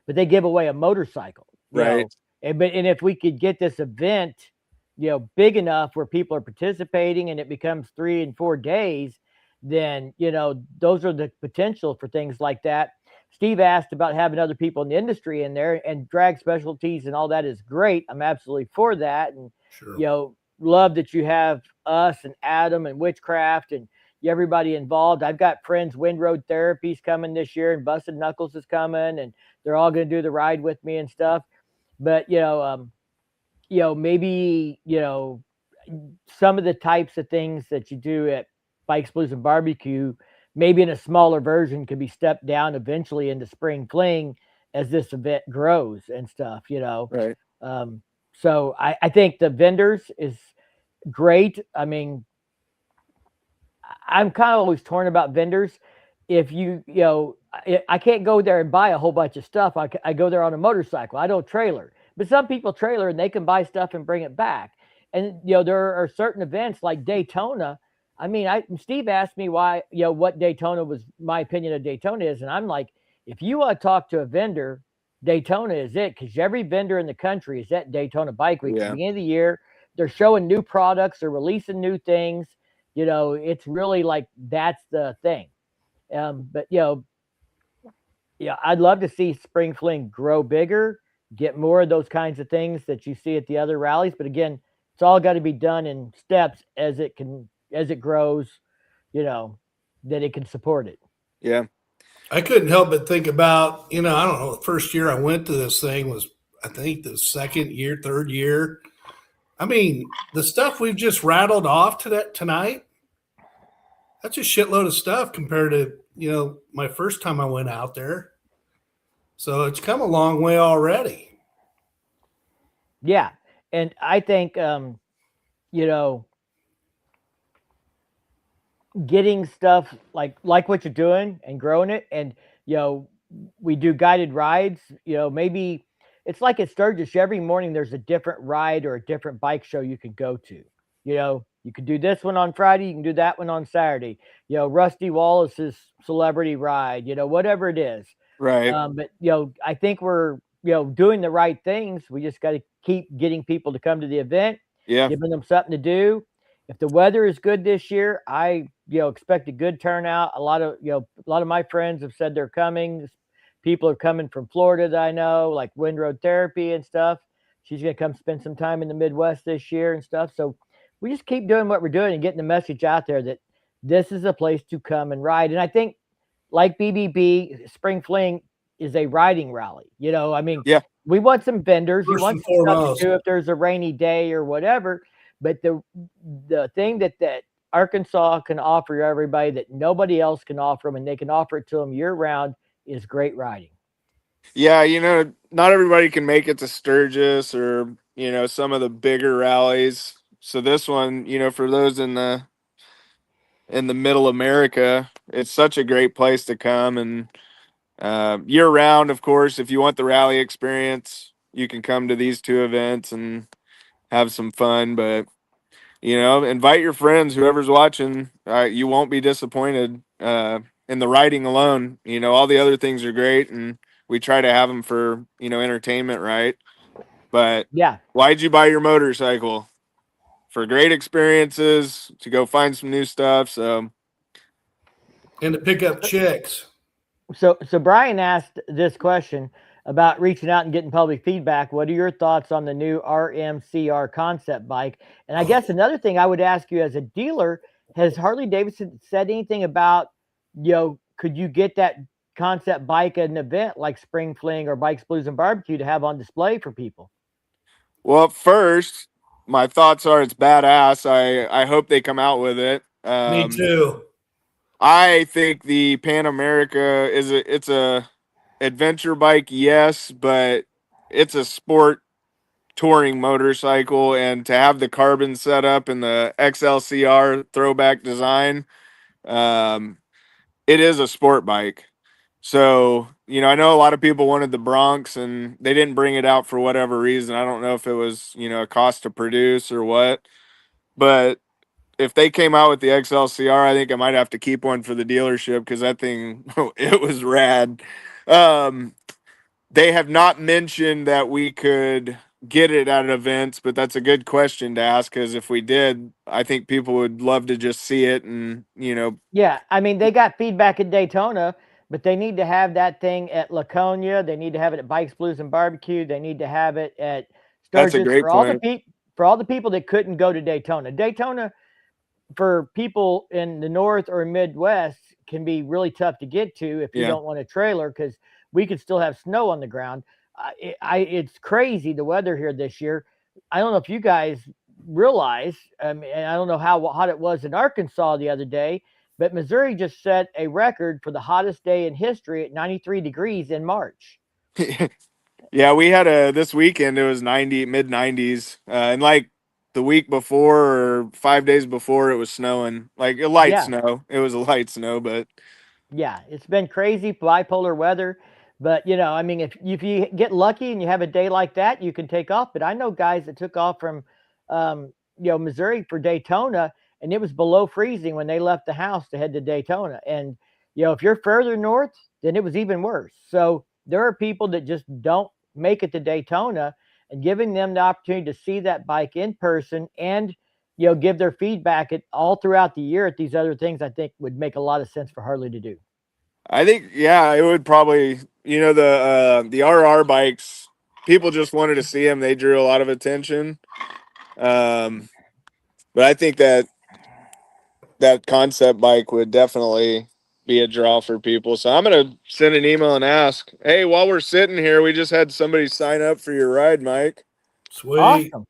[SPEAKER 1] but they give away a motorcycle.
[SPEAKER 3] Right.
[SPEAKER 1] And if we could get this event, big enough where people are participating and it becomes 3 and 4 days, then those are the potential for things like that. Steve asked about having other people in the industry in there, and drag specialties and all that is great. I'm absolutely for that. And,
[SPEAKER 2] sure.
[SPEAKER 1] Love that you have us and Adam and Witchcraft and everybody involved. I've got friends, Wind Road Therapy's coming this year, and Busted Knuckles is coming, and they're all going to do the ride with me and stuff. But, maybe, some of the types of things that you do at Bikes, Blues, and Barbecue, maybe in a smaller version, could be stepped down eventually into Spring Fling as this event grows and stuff,
[SPEAKER 3] Right.
[SPEAKER 1] So I think the vendors is great. I mean, I'm kind of always torn about vendors. If I can't go there and buy a whole bunch of stuff. I go there on a motorcycle. I don't trailer, but some people trailer and they can buy stuff and bring it back. And there are certain events like Daytona. I mean, Steve asked me why, what Daytona was, my opinion of Daytona is, and I'm like, if you want to talk to a vendor, Daytona is it, because every vendor in the country is at Daytona Bike Week at the beginning of the year. They're showing new products, they're releasing new things. It's really like that's the thing. But I'd love to see Spring Fling grow bigger, get more of those kinds of things that you see at the other rallies. But again, it's all got to be done in steps as it grows, that it can support it.
[SPEAKER 3] Yeah.
[SPEAKER 2] I couldn't help but think about, I don't know, the first year I went to this thing was, I think, the second year, third year. I mean, the stuff we've just rattled off tonight, that's a shitload of stuff compared to, my first time I went out there. So it's come a long way already.
[SPEAKER 1] Yeah. And I think, getting stuff like what you're doing and growing it, and we do guided rides. Maybe it's like at Sturgis, every morning there's a different ride or a different bike show you can go to. You can do this one on Friday, you can do that one on Saturday. Rusty Wallace's celebrity ride, whatever it is.
[SPEAKER 3] Right.
[SPEAKER 1] But I think we're doing the right things. We just got to keep getting people to come to the event, giving them something to do. If the weather is good this year, I expect a good turnout. A lot of my friends have said they're coming. People are coming from Florida that I know, like Wind Road Therapy and stuff. She's gonna come spend some time in the Midwest this year and stuff. So we just keep doing what we're doing and getting the message out there that this is a place to come and ride. And I think, like BBB, Spring Fling is a riding rally. I mean, we want some vendors. You want some stuff to do if there's a rainy day or whatever. But the thing that Arkansas can offer everybody that nobody else can offer them, and they can offer it to them year round, is great riding.
[SPEAKER 3] Yeah, not everybody can make it to Sturgis or, some of the bigger rallies. So this one, for those in the middle America, it's such a great place to come. And year round, of course, if you want the rally experience, you can come to these two events and have some fun. But invite your friends, whoever's watching. You won't be disappointed in the riding alone. All the other things are great, and we try to have them for entertainment, right? But
[SPEAKER 1] Yeah.
[SPEAKER 3] why'd you buy your motorcycle? For great experiences, to go find some new stuff. So
[SPEAKER 2] And to pick up chicks.
[SPEAKER 1] So Brian asked this question about reaching out and getting public feedback. What are your thoughts on the new RMCR concept bike? And I guess another thing I would ask you as a dealer, has Harley Davidson said anything about, could you get that concept bike at an event like Spring Fling or Bikes, Blues, and Barbecue to have on display for people?
[SPEAKER 3] well, first, my thoughts are it's badass. I hope they come out with it.
[SPEAKER 2] Me too.
[SPEAKER 3] I think the Pan America it's a adventure bike, yes, but it's a sport touring motorcycle, and to have the carbon setup and the XLCR throwback design, it is a sport bike. So, I know a lot of people wanted the Bronx and they didn't bring it out for whatever reason. I don't know if it was, a cost to produce or what, but if they came out with the XLCR, I think I might have to keep one for the dealership because that thing, it was rad. They have not mentioned that we could get it at events, but that's a good question to ask because if we did, I think people would love to just see it and,
[SPEAKER 1] Yeah, I mean, they got feedback at Daytona, but they need to have that thing at Laconia. They need to have it at Bikes, Blues, and Barbecue. They need to have it at
[SPEAKER 3] that's a
[SPEAKER 1] Sturgis
[SPEAKER 3] great point.
[SPEAKER 1] For all the people that couldn't go to Daytona. Daytona, for people in the North or Midwest, can be really tough to get to if you
[SPEAKER 3] Yeah.
[SPEAKER 1] don't want a trailer because we could still have snow on the ground. It's crazy the weather here this year. I don't know if you guys realize, and I don't know how hot it was in Arkansas the other day, but Missouri just set a record for the hottest day in history at 93 degrees in March.
[SPEAKER 3] Yeah, we had this weekend, it was 90, mid 90s. And like the week before or 5 days before, it was snowing, like a light
[SPEAKER 1] Yeah.
[SPEAKER 3] snow. It was a light snow, but
[SPEAKER 1] Yeah, it's been crazy bipolar weather, but I mean, if you get lucky and you have a day like that, you can take off. But I know guys that took off from, Missouri for Daytona, and it was below freezing when they left the house to head to Daytona. And if you're further north, then it was even worse. So there are people that just don't make it to Daytona, and giving them the opportunity to see that bike in person and give their feedback at all throughout the year at these other things, I think would make a lot of sense for Harley to do.
[SPEAKER 3] I think, yeah, it would probably, the RR bikes, people just wanted to see them. They drew a lot of attention. But I think that concept bike would definitely be a draw for people. So I'm going to send an email and ask, hey, while we're sitting here, we just had somebody sign up for your ride, Mike.
[SPEAKER 2] Sweet.
[SPEAKER 1] Awesome.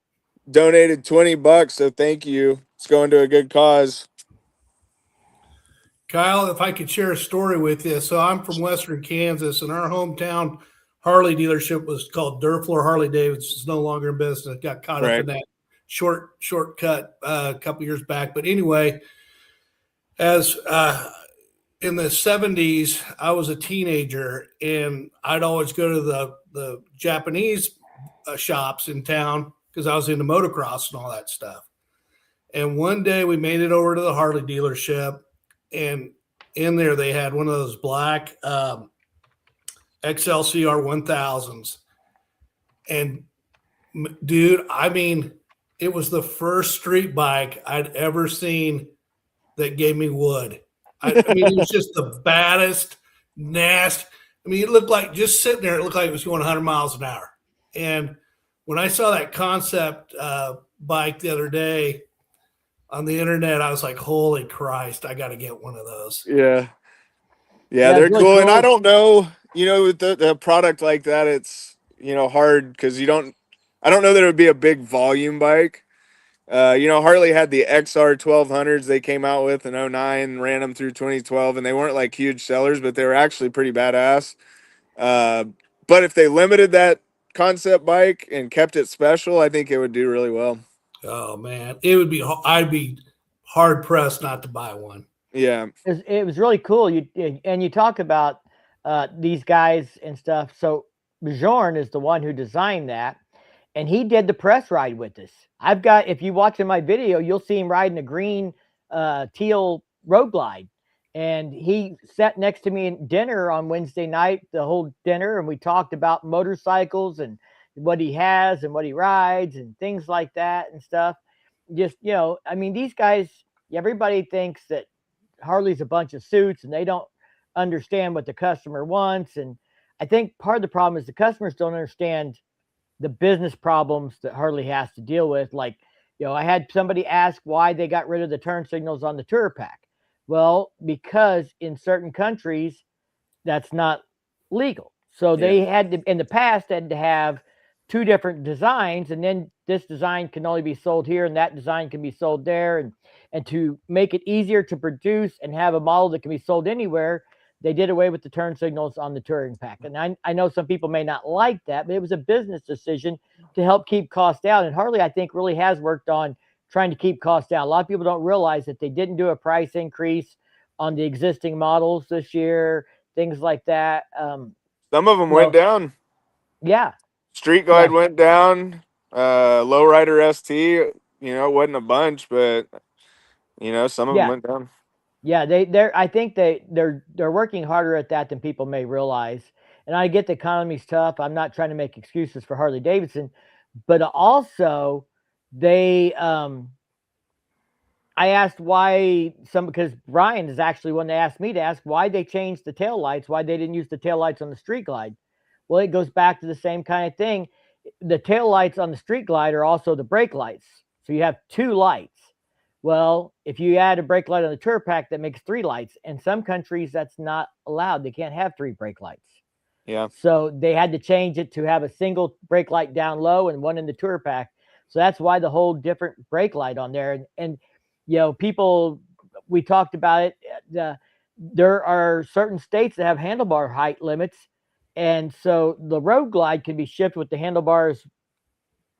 [SPEAKER 3] Donated $20, so thank you. It's going to a good cause.
[SPEAKER 2] Kyle, if I could share a story with you. So I'm from Western Kansas, and our hometown Harley dealership was called Durfler Harley Davidson. It's no longer in business. Got caught up in that shortcut a couple years back. But anyway, as in the 70s, I was a teenager, and I'd always go to the Japanese shops in town because I was into motocross and all that stuff. And one day we made it over to the Harley dealership, and in there they had one of those black XLCR 1000s. And dude, I mean, it was the first street bike I'd ever seen that gave me wood. I mean, it was just the baddest, nasty. I mean, it looked like just sitting there, it looked like it was going 100 miles an hour. And when I saw that concept bike the other day on the internet, I was like, holy Christ, I got to get one of those.
[SPEAKER 3] Yeah,
[SPEAKER 1] Yeah,
[SPEAKER 3] they're
[SPEAKER 1] it's really
[SPEAKER 3] cool. And I
[SPEAKER 1] cool.
[SPEAKER 3] don't know, with the product like that, it's, hard because I don't know that it would be a big volume bike. Harley had the XR 1200s they came out with in 09, ran them through 2012, and they weren't like huge sellers, but they were actually pretty badass. But if they limited that concept bike and kept it special, I think it would do really well.
[SPEAKER 2] Oh man, I'd be hard pressed not to buy one.
[SPEAKER 3] Yeah.
[SPEAKER 1] It was really cool. You talk about these guys and stuff. So Bjorn is the one who designed that, and he did the press ride with us. I've got, if you watch in my video, you'll see him riding a green teal road glide, and he sat next to me at dinner on Wednesday night, the whole dinner, and we talked about motorcycles and what he has and what he rides and things like that and stuff. Just, I mean, these guys, everybody thinks that Harley's a bunch of suits and they don't understand what the customer wants. And I think part of the problem is the customers don't understand the business problems that Harley has to deal with. Like, I had somebody ask why they got rid of the turn signals on the Tour Pack. Well, because in certain countries, that's not legal. So they had to, in the past, had to have two different designs, and then this design can only be sold here, and that design can be sold there, and to make it easier to produce and have a model that can be sold anywhere, they did away with the turn signals on the touring pack. And I know some people may not like that, but it was a business decision to help keep costs down. And Harley, I think, really has worked on trying to keep costs down. A lot of people don't realize that they didn't do a price increase on the existing models this year, things like that.
[SPEAKER 3] Some of them went down.
[SPEAKER 1] Yeah.
[SPEAKER 3] Street Glide went down. Lowrider ST, it wasn't a bunch, but some of them went down.
[SPEAKER 1] Yeah, I think they're working harder at that than people may realize. And I get the economy's tough. I'm not trying to make excuses for Harley Davidson, but also they I asked why because Brian is actually one they asked me to ask why they changed the tail lights, why they didn't use the tail lights on the Street Glide. Well, it goes back to the same kind of thing. The tail lights on the Street Glide are also the brake lights. So you have two lights. Well, if you add a brake light on the Tour Pack, that makes three lights. In some countries, that's not allowed. They can't have three brake lights.
[SPEAKER 3] Yeah.
[SPEAKER 1] So they had to change it to have a single brake light down low and one in the Tour Pack. So that's why the whole different brake light on there. And people, we talked about it. There are certain states that have handlebar height limits. And so the Road Glide can be shifted with the handlebars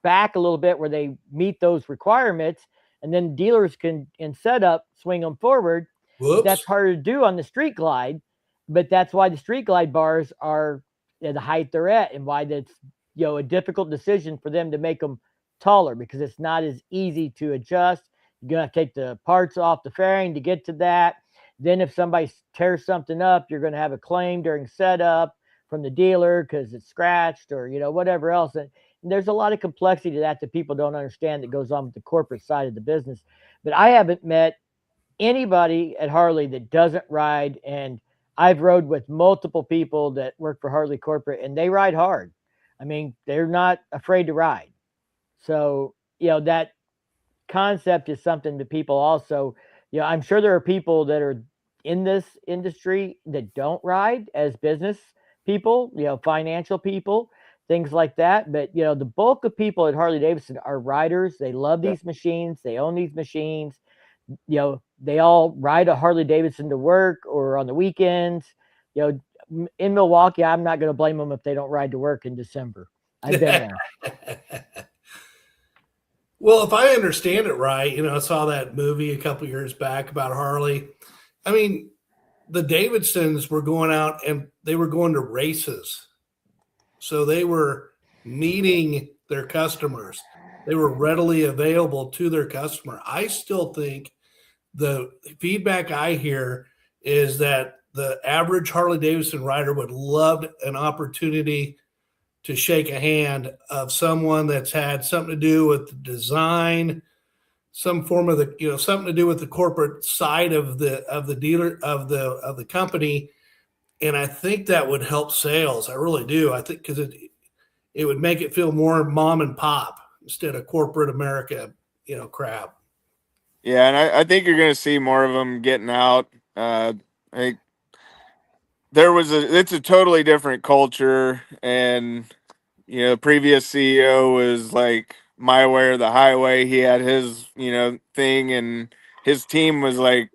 [SPEAKER 1] back a little bit where they meet those requirements. And then dealers can, in setup, swing them forward. That's harder to do on the Street Glide, but that's why the Street Glide bars are at the height they're at, and why that's a difficult decision for them to make them taller, because it's not as easy to adjust. You're gonna take the parts off the fairing to get to that. Then if somebody tears something up, you're gonna have a claim during setup from the dealer because it's scratched or whatever else. And there's a lot of complexity to that people don't understand that goes on with the corporate side of the business. But I haven't met anybody at Harley that doesn't ride, and I've rode with multiple people that work for Harley corporate, and they ride hard. I mean, they're not afraid to ride. So, that concept is something that people also, I'm sure there are people that are in this industry that don't ride as business people, financial people, things like that. But, the bulk of people at Harley Davidson are riders. They love these machines. They own these machines. They all ride a Harley Davidson to work or on the weekends. In Milwaukee, I'm not going to blame them if they don't ride to work in December. I've been there.
[SPEAKER 2] Well, if I understand it right, I saw that movie a couple years back about Harley. I mean, the Davidsons were going out and they were going to races. So they were meeting their customers. They were readily available to their customer. I still think the feedback I hear is that the average Harley Davidson rider would love an opportunity to shake a hand of someone that's had something to do with the design, some form of something to do with the corporate side of the dealer of the company. And I think that would help sales. I really do. I think because it would make it feel more mom and pop instead of corporate America, crap.
[SPEAKER 3] Yeah, and I think you're going to see more of them getting out. It's a totally different culture, and previous CEO was like my way or the highway. He had his thing, and his team was like,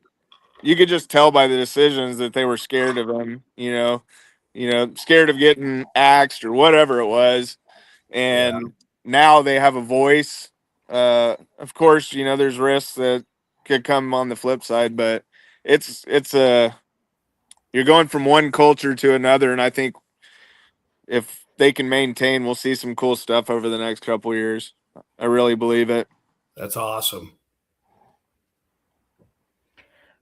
[SPEAKER 3] you could just tell by the decisions that they were scared of him. Scared of getting axed or whatever it was. And now they have a voice, Of course, there's risks that could come on the flip side, but you're going from one culture to another, and I think if they can maintain, we'll see some cool stuff over the next couple of years. I really believe it.
[SPEAKER 2] That's awesome.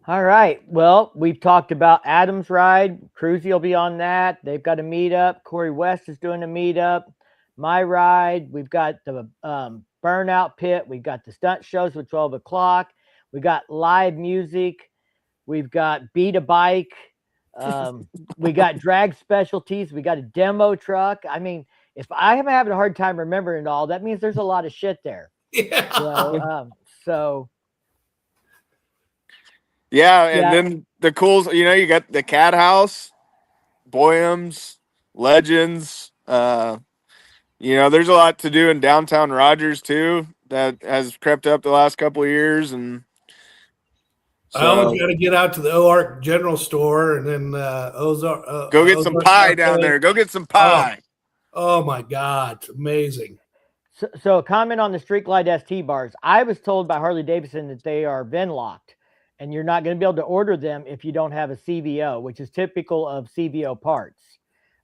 [SPEAKER 1] All right. Well, we've talked about Adam's ride. Cruzy will be on that. They've got a meetup. Corey West is doing a meetup. My ride. We've got the burnout pit. We've got the stunt shows at 12 o'clock. We got live music. We've got beat a bike. We got drag specialties. We got a demo truck. I mean, if I am having a hard time remembering it all, that means there's a lot of shit there.
[SPEAKER 2] Yeah.
[SPEAKER 1] So
[SPEAKER 3] Yeah, and then the cools, you got the Cat House, Boyums, Legends. There's a lot to do in downtown Rogers too that has crept up the last couple of years, and
[SPEAKER 2] I always got to get out to the OARC General Store and then Ozark.
[SPEAKER 3] Go get some pie down there. Go get some pie.
[SPEAKER 2] Oh my God, it's amazing.
[SPEAKER 1] So a comment on the Street Glide ST bars. I was told by Harley Davidson that they are VIN locked, and you're not going to be able to order them if you don't have a CVO, which is typical of CVO parts.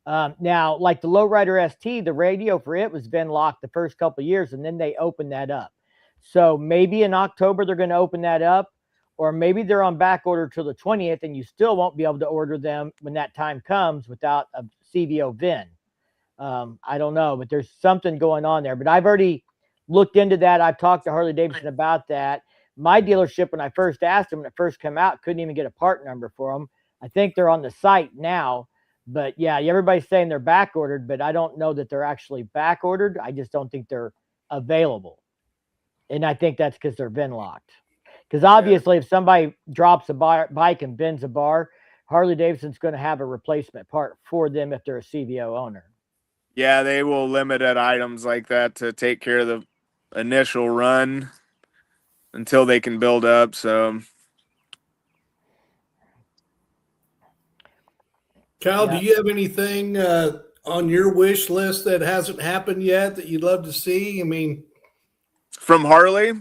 [SPEAKER 1] Now, like the Lowrider ST, the radio for it was VIN locked the first couple of years, and then they opened that up. So maybe in October they're going to open that up, or maybe they're on back order till the 20th, and you still won't be able to order them when that time comes without a CVO VIN. I don't know, but there's something going on there. But I've already looked into that. I've talked to Harley Davidson about that. My dealership, when I first asked them when it first came out, couldn't even get a part number for them. I think they're on the site now. But yeah, everybody's saying they're back ordered, but I don't know that they're actually back ordered. I just don't think they're available. And I think that's because they're VIN locked. Because obviously, if somebody drops a bike and bends a bar, Harley Davidson's going to have a replacement part for them if they're a CVO owner.
[SPEAKER 3] Yeah, they will limit at items like that to take care of the initial run until they can build up. So,
[SPEAKER 2] Kyle, do you have anything on your wish list that hasn't happened yet that you'd love to see? I mean,
[SPEAKER 3] from Harley,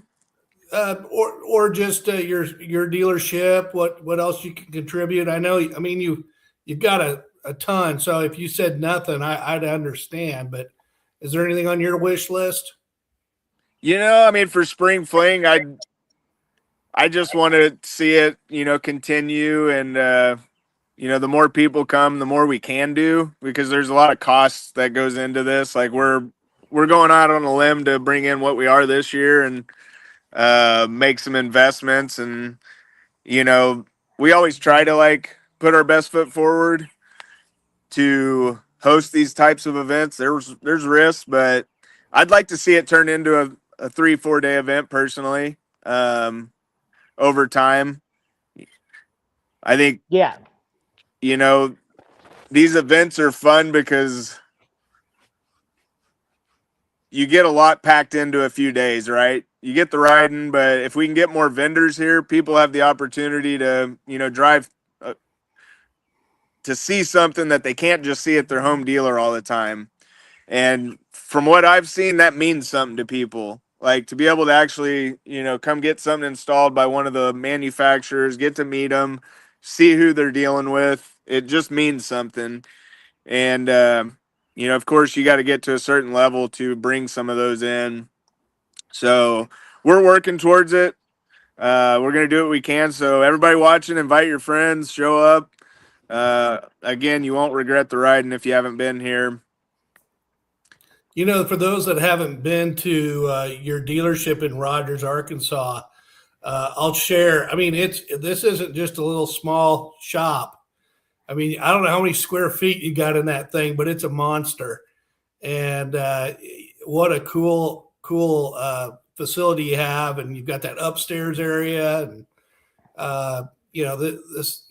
[SPEAKER 2] or just your dealership. What else you can contribute? I know. I mean, you've got a ton. So if you said nothing, I'd understand. But is there anything on your wish list?
[SPEAKER 3] I mean, for spring fling, I just want to see it, continue, and the more people come, the more we can do, because there's a lot of costs that goes into this. Like we're going out on a limb to bring in what we are this year and make some investments, and we always try to put our best foot forward to host these types of events. There's risks, but I'd like to see it turn into a 3-4 day event personally. Over time, I think, these events are fun because you get a lot packed into a few days, right? You get the riding, but if we can get more vendors here, people have the opportunity to, drive to see something that they can't just see at their home dealer all the time. And from what I've seen, that means something to people. Like to be able to actually, come get something installed by one of the manufacturers, get to meet them, see who they're dealing with. It just means something. And, of course, you got to get to a certain level to bring some of those in. So we're working towards it. We're going to do what we can. So everybody watching, invite your friends, show up. Again, you won't regret the riding if you haven't been here.
[SPEAKER 2] For those that haven't been to your dealership in Rogers, Arkansas, I'll share. I mean, this isn't just a little small shop. I mean, I don't know how many square feet you got in that thing, but it's a monster. And what a cool facility you have. And you've got that upstairs area. And, this,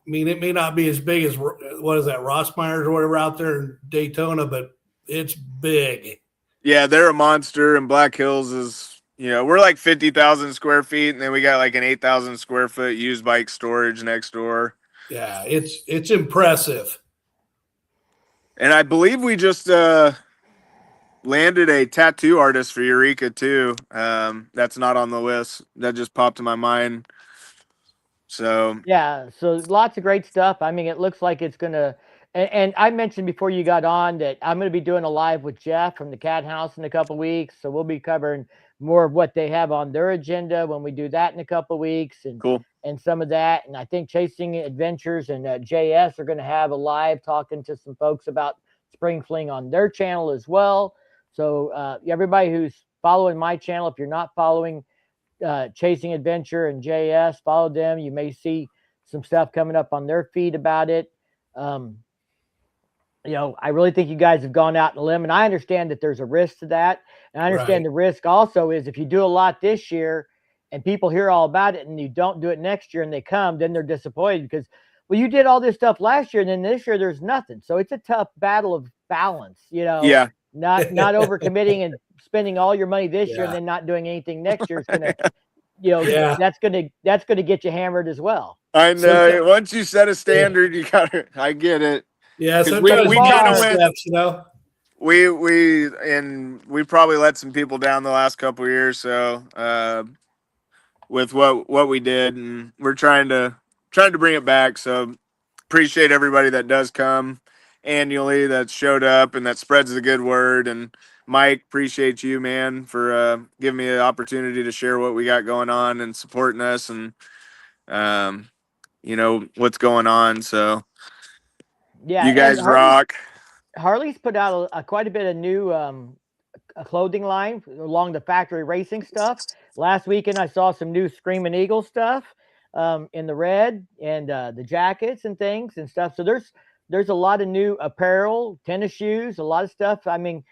[SPEAKER 2] I mean, it may not be as big as, what is that, Rossmeyer's or whatever out there in Daytona, but it's big.
[SPEAKER 3] Yeah, they're a monster, and Black Hills is, we're like 50,000 square feet, and then we got like an 8,000 square foot used bike storage next door.
[SPEAKER 2] Yeah, it's impressive.
[SPEAKER 3] And I believe we just landed a tattoo artist for Eureka too. That's not on the list. That just popped in my mind. So
[SPEAKER 1] Yeah, so lots of great stuff. I mean, it looks like it's gonna. And I mentioned before you got on that I'm going to be doing a live with Jeff from the Cat House in a couple weeks. So we'll be covering more of what they have on their agenda when we do that in a couple weeks,
[SPEAKER 3] cool.
[SPEAKER 1] and some of that. And I think Chasing Adventures and JS are going to have a live talking to some folks about Spring Fling on their channel as well. So everybody who's following my channel, if you're not following Chasing Adventure and JS, follow them. You may see some stuff coming up on their feed about it. I really think you guys have gone out on a limb, and I understand that there's a risk to that. And I understand the risk also is if you do a lot this year and people hear all about it and you don't do it next year and they come, then they're disappointed because, well, you did all this stuff last year and then this year there's nothing. So it's a tough battle of balance,
[SPEAKER 3] Yeah.
[SPEAKER 1] not overcommitting and spending all your money this year and then not doing anything next year is going to, that's going to get you hammered as well.
[SPEAKER 3] I know. Once you set a standard, you gotta. I get it.
[SPEAKER 2] Yeah, sometimes
[SPEAKER 3] we kind of went.
[SPEAKER 2] steps,
[SPEAKER 3] We probably let some people down the last couple of years. So with what we did, and we're trying to bring it back. So appreciate everybody that does come annually, that showed up, and that spreads the good word. And Mike, appreciate you, man, for giving me the opportunity to share what we got going on and supporting us, and what's going on. So
[SPEAKER 1] yeah,
[SPEAKER 3] you guys rock.
[SPEAKER 1] Harley's put out quite a bit of new a clothing line along the factory racing stuff. Last weekend, I saw some new Screaming Eagle stuff in the red and the jackets and things and stuff. So there's a lot of new apparel, tennis shoes, a lot of stuff. I mean,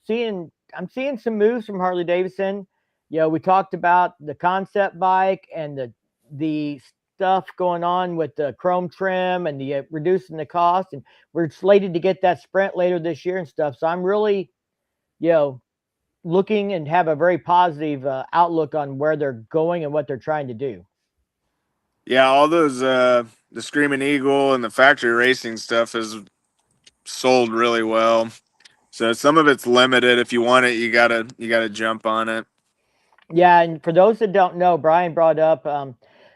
[SPEAKER 1] I'm seeing some moves from Harley Davidson. We talked about the concept bike and the stuff going on with the chrome trim and the reducing the cost, and we're slated to get that sprint later this year and stuff. So I'm really, looking and have a very positive outlook on where they're going and what they're trying to do.
[SPEAKER 3] Yeah, all those the Screaming Eagle and the factory racing stuff is sold really well. So some of it's limited. If you want it, you gotta jump on it.
[SPEAKER 1] Yeah, and for those that don't know, Brian brought up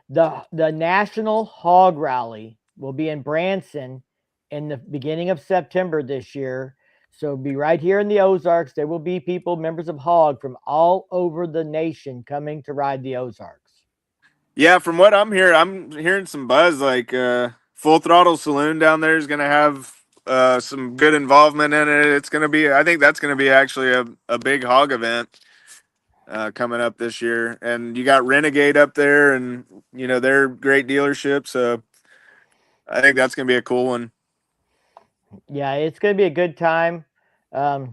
[SPEAKER 1] the National Hog Rally will be in Branson in the beginning of September this year. So be right here in the Ozarks. There will be people, members of Hog from all over the nation coming to ride the Ozarks.
[SPEAKER 3] Yeah, from what I'm hearing some buzz, like Full Throttle Saloon down there is going to have some good involvement in it. I think that's going to be actually a big hog event coming up this year. And you got Renegade up there, and they're great dealership. So I think that's going to be a cool one.
[SPEAKER 1] Yeah, it's going to be a good time. They're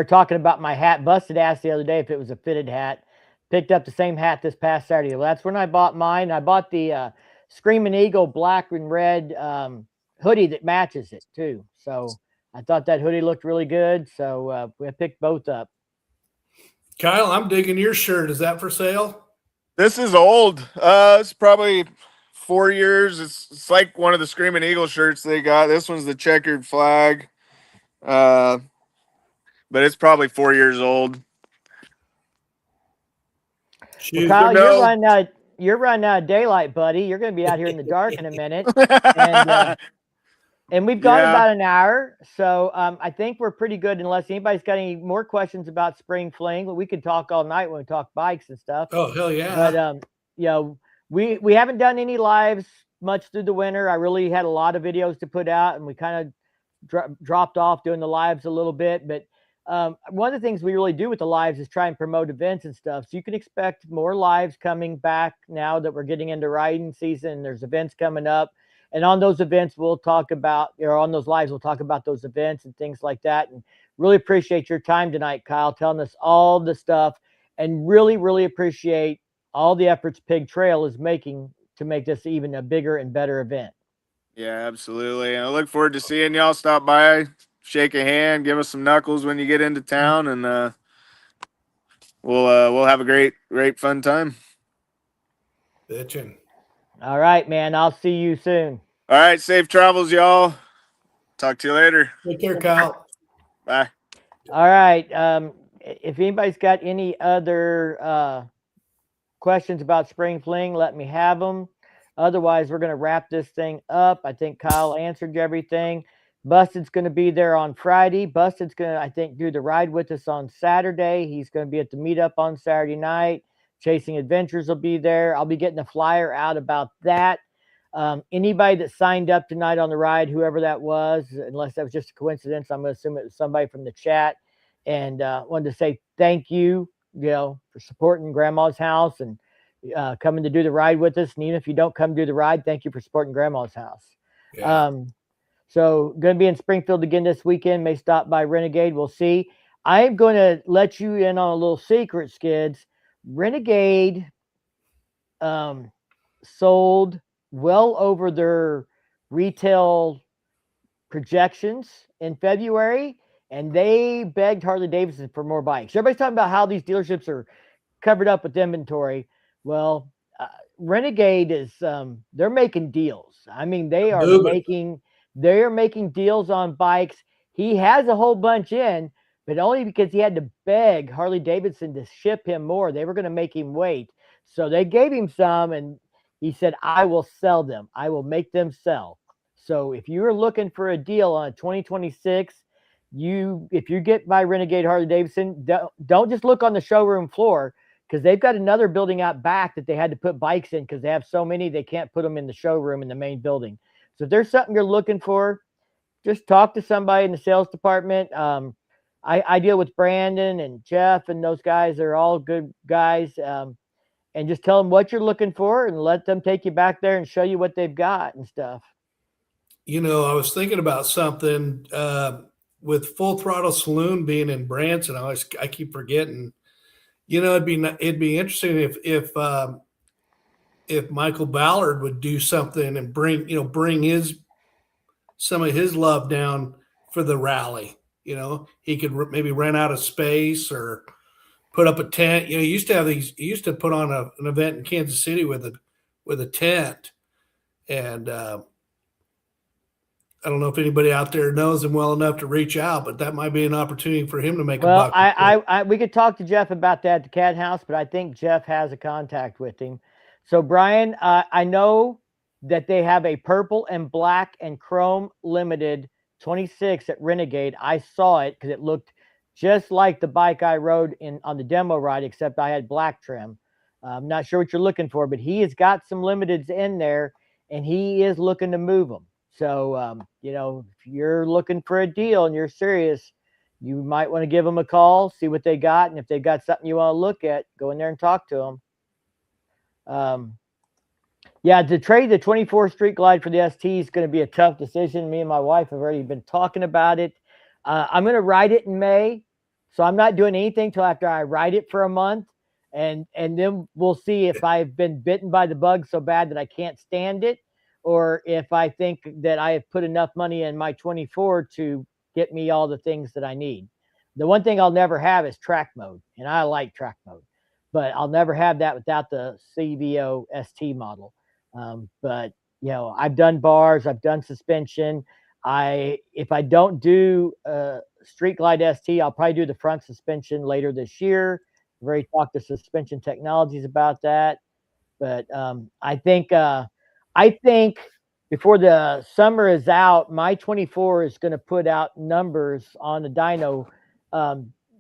[SPEAKER 1] talking about my hat. Busted asked the other day if it was a fitted hat. Picked up the same hat this past Saturday. Well, that's when I bought mine. I bought the Screaming Eagle black and red hoodie that matches it too. So I thought that hoodie looked really good. So we picked both up.
[SPEAKER 2] Kyle, I'm digging your shirt. Is that for sale?
[SPEAKER 3] This is old. It's probably 4 years. It's like one of the Screaming Eagle shirts they got. This one's the checkered flag. But it's probably 4 years old.
[SPEAKER 1] Well, Kyle, you're running out of daylight, buddy. You're going to be out here in the dark in a minute. And we've got about an hour. So I think we're pretty good unless anybody's got any more questions about Spring Fling. We could talk all night when we talk bikes and stuff.
[SPEAKER 2] Oh, hell yeah.
[SPEAKER 1] But, we haven't done any lives much through the winter. I really had a lot of videos to put out, and we kind of dropped off doing the lives a little bit. But one of the things we really do with the lives is try and promote events and stuff. So you can expect more lives coming back now that we're getting into riding season. There's events coming up. And on those events, we'll talk about, on those lives, we'll talk about those events and things like that. And really appreciate your time tonight, Kyle, telling us all the stuff, and really, really appreciate all the efforts Pig Trail is making to make this even a bigger and better event.
[SPEAKER 3] Yeah, absolutely. And I look forward to seeing y'all stop by, shake a hand, give us some knuckles when you get into town, and we'll have a great fun time.
[SPEAKER 2] Bitchin'.
[SPEAKER 1] All right, man. I'll see you soon.
[SPEAKER 3] All right, safe travels, y'all. Talk to you later.
[SPEAKER 2] Take care, Kyle.
[SPEAKER 3] Bye.
[SPEAKER 1] All right. If anybody's got any other questions about Spring Fling, let me have them. Otherwise, we're going to wrap this thing up. I think Kyle answered everything. Busted's going to be there on Friday. Busted's going to, I think, do the ride with us on Saturday. He's going to be at the meetup on Saturday night. Chasing Adventures will be there. I'll be getting a flyer out about that. Anybody that signed up tonight on the ride, whoever that was, unless that was just a coincidence, I'm going to assume it was somebody from the chat. And wanted to say thank you, for supporting Grandma's house and coming to do the ride with us. And even if you don't come do the ride, thank you for supporting Grandma's house.
[SPEAKER 2] Yeah.
[SPEAKER 1] So going to be in Springfield again this weekend. May stop by Renegade. We'll see. I'm going to let you in on a little secret, Skids. Renegade sold well over their retail projections in February, and they begged Harley Davidson for more bikes. Everybody's talking about how these dealerships are covered up with inventory. Well, Renegade is they're making deals. I mean, they're making deals on bikes. He has a whole bunch in, but only because he had to beg Harley Davidson to ship him more. They were going to make him wait. So they gave him some, and he said, I will sell them. I will make them sell. So if you're looking for a deal on a 2026, if you get by Renegade Harley Davidson, don't just look on the showroom floor, because they've got another building out back that they had to put bikes in because they have so many they can't put them in the showroom in the main building. So if there's something you're looking for, just talk to somebody in the sales department. I deal with Brandon and Jeff and those guys. They're all good guys. And just tell them what you're looking for and let them take you back there and show you what they've got and stuff.
[SPEAKER 2] I was thinking about something with Full Throttle Saloon being in Branson. I keep forgetting. It'd be interesting if Michael Ballard would do something and bring some of his love down for the rally. He could maybe rent out a space or put up a tent. He used to put on an event in Kansas City with a tent, and I don't know if anybody out there knows him well enough to reach out, but that might be an opportunity for him to make a buck.
[SPEAKER 1] We could talk to Jeff about that at the Cat House, but I think Jeff has a contact with him. So Brian, I know that they have a purple and black and chrome limited 26 at Renegade. I saw it because it looked just like the bike I rode on the demo ride, except I had black trim. I'm not sure what you're looking for, but he has got some limiteds in there, and he is looking to move them. So, if you're looking for a deal and you're serious, you might want to give them a call, see what they got. And if they've got something you want to look at, go in there and talk to them. To trade the 24 Street Glide for the ST is going to be a tough decision. Me and my wife have already been talking about it. I'm going to ride it in May. So I'm not doing anything till after I ride it for a month. And then we'll see if I've been bitten by the bug so bad that I can't stand it, or if I think that I have put enough money in my 24 to get me all the things that I need. The one thing I'll never have is track mode, and I like track mode, but I'll never have that without the CVO ST model. But I've done bars, I've done suspension. If I don't do Street Glide ST, I'll probably do the front suspension later this year. I've already talked to Suspension Technologies about that. But I think before the summer is out, my 24 is going to put out numbers on the dyno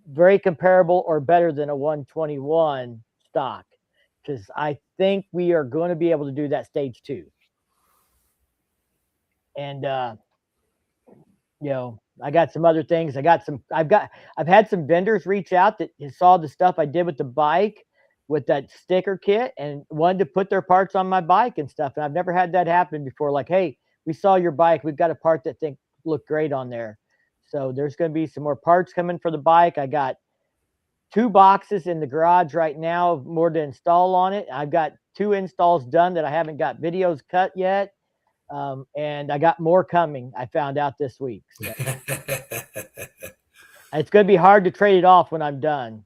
[SPEAKER 1] very comparable or better than a 121 stock, because I think we are going to be able to do that stage 2. And I got some other things. I've had some vendors reach out that saw the stuff I did with the bike with that sticker kit and wanted to put their parts on my bike and stuff. And I've never had that happen before. Like, hey, we saw your bike. We've got a part that looked great on there. So there's going to be some more parts coming for the bike. I got 2 boxes in the garage right now, more to install on it. I've got 2 installs done that I haven't got videos cut yet. And I got more coming, I found out this week. So. It's going to be hard to trade it off when I'm done.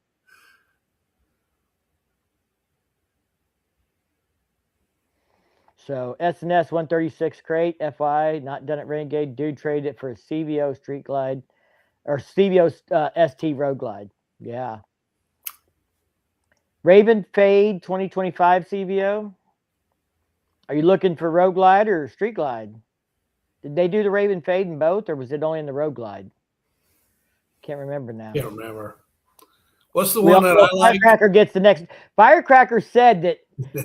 [SPEAKER 1] So S&S 136 crate, FI, not done at Renegade. Dude traded it for a CVO Street Glide. or CVO ST Road Glide. Yeah. Raven Fade 2025 CVO. Are you looking for Road Glide or Street Glide? Did they do the Raven Fade in both, or was it only in the Road Glide? Can't remember now.
[SPEAKER 2] Can't remember. What's the one that I like?
[SPEAKER 1] Firecracker gets the next. Firecracker said that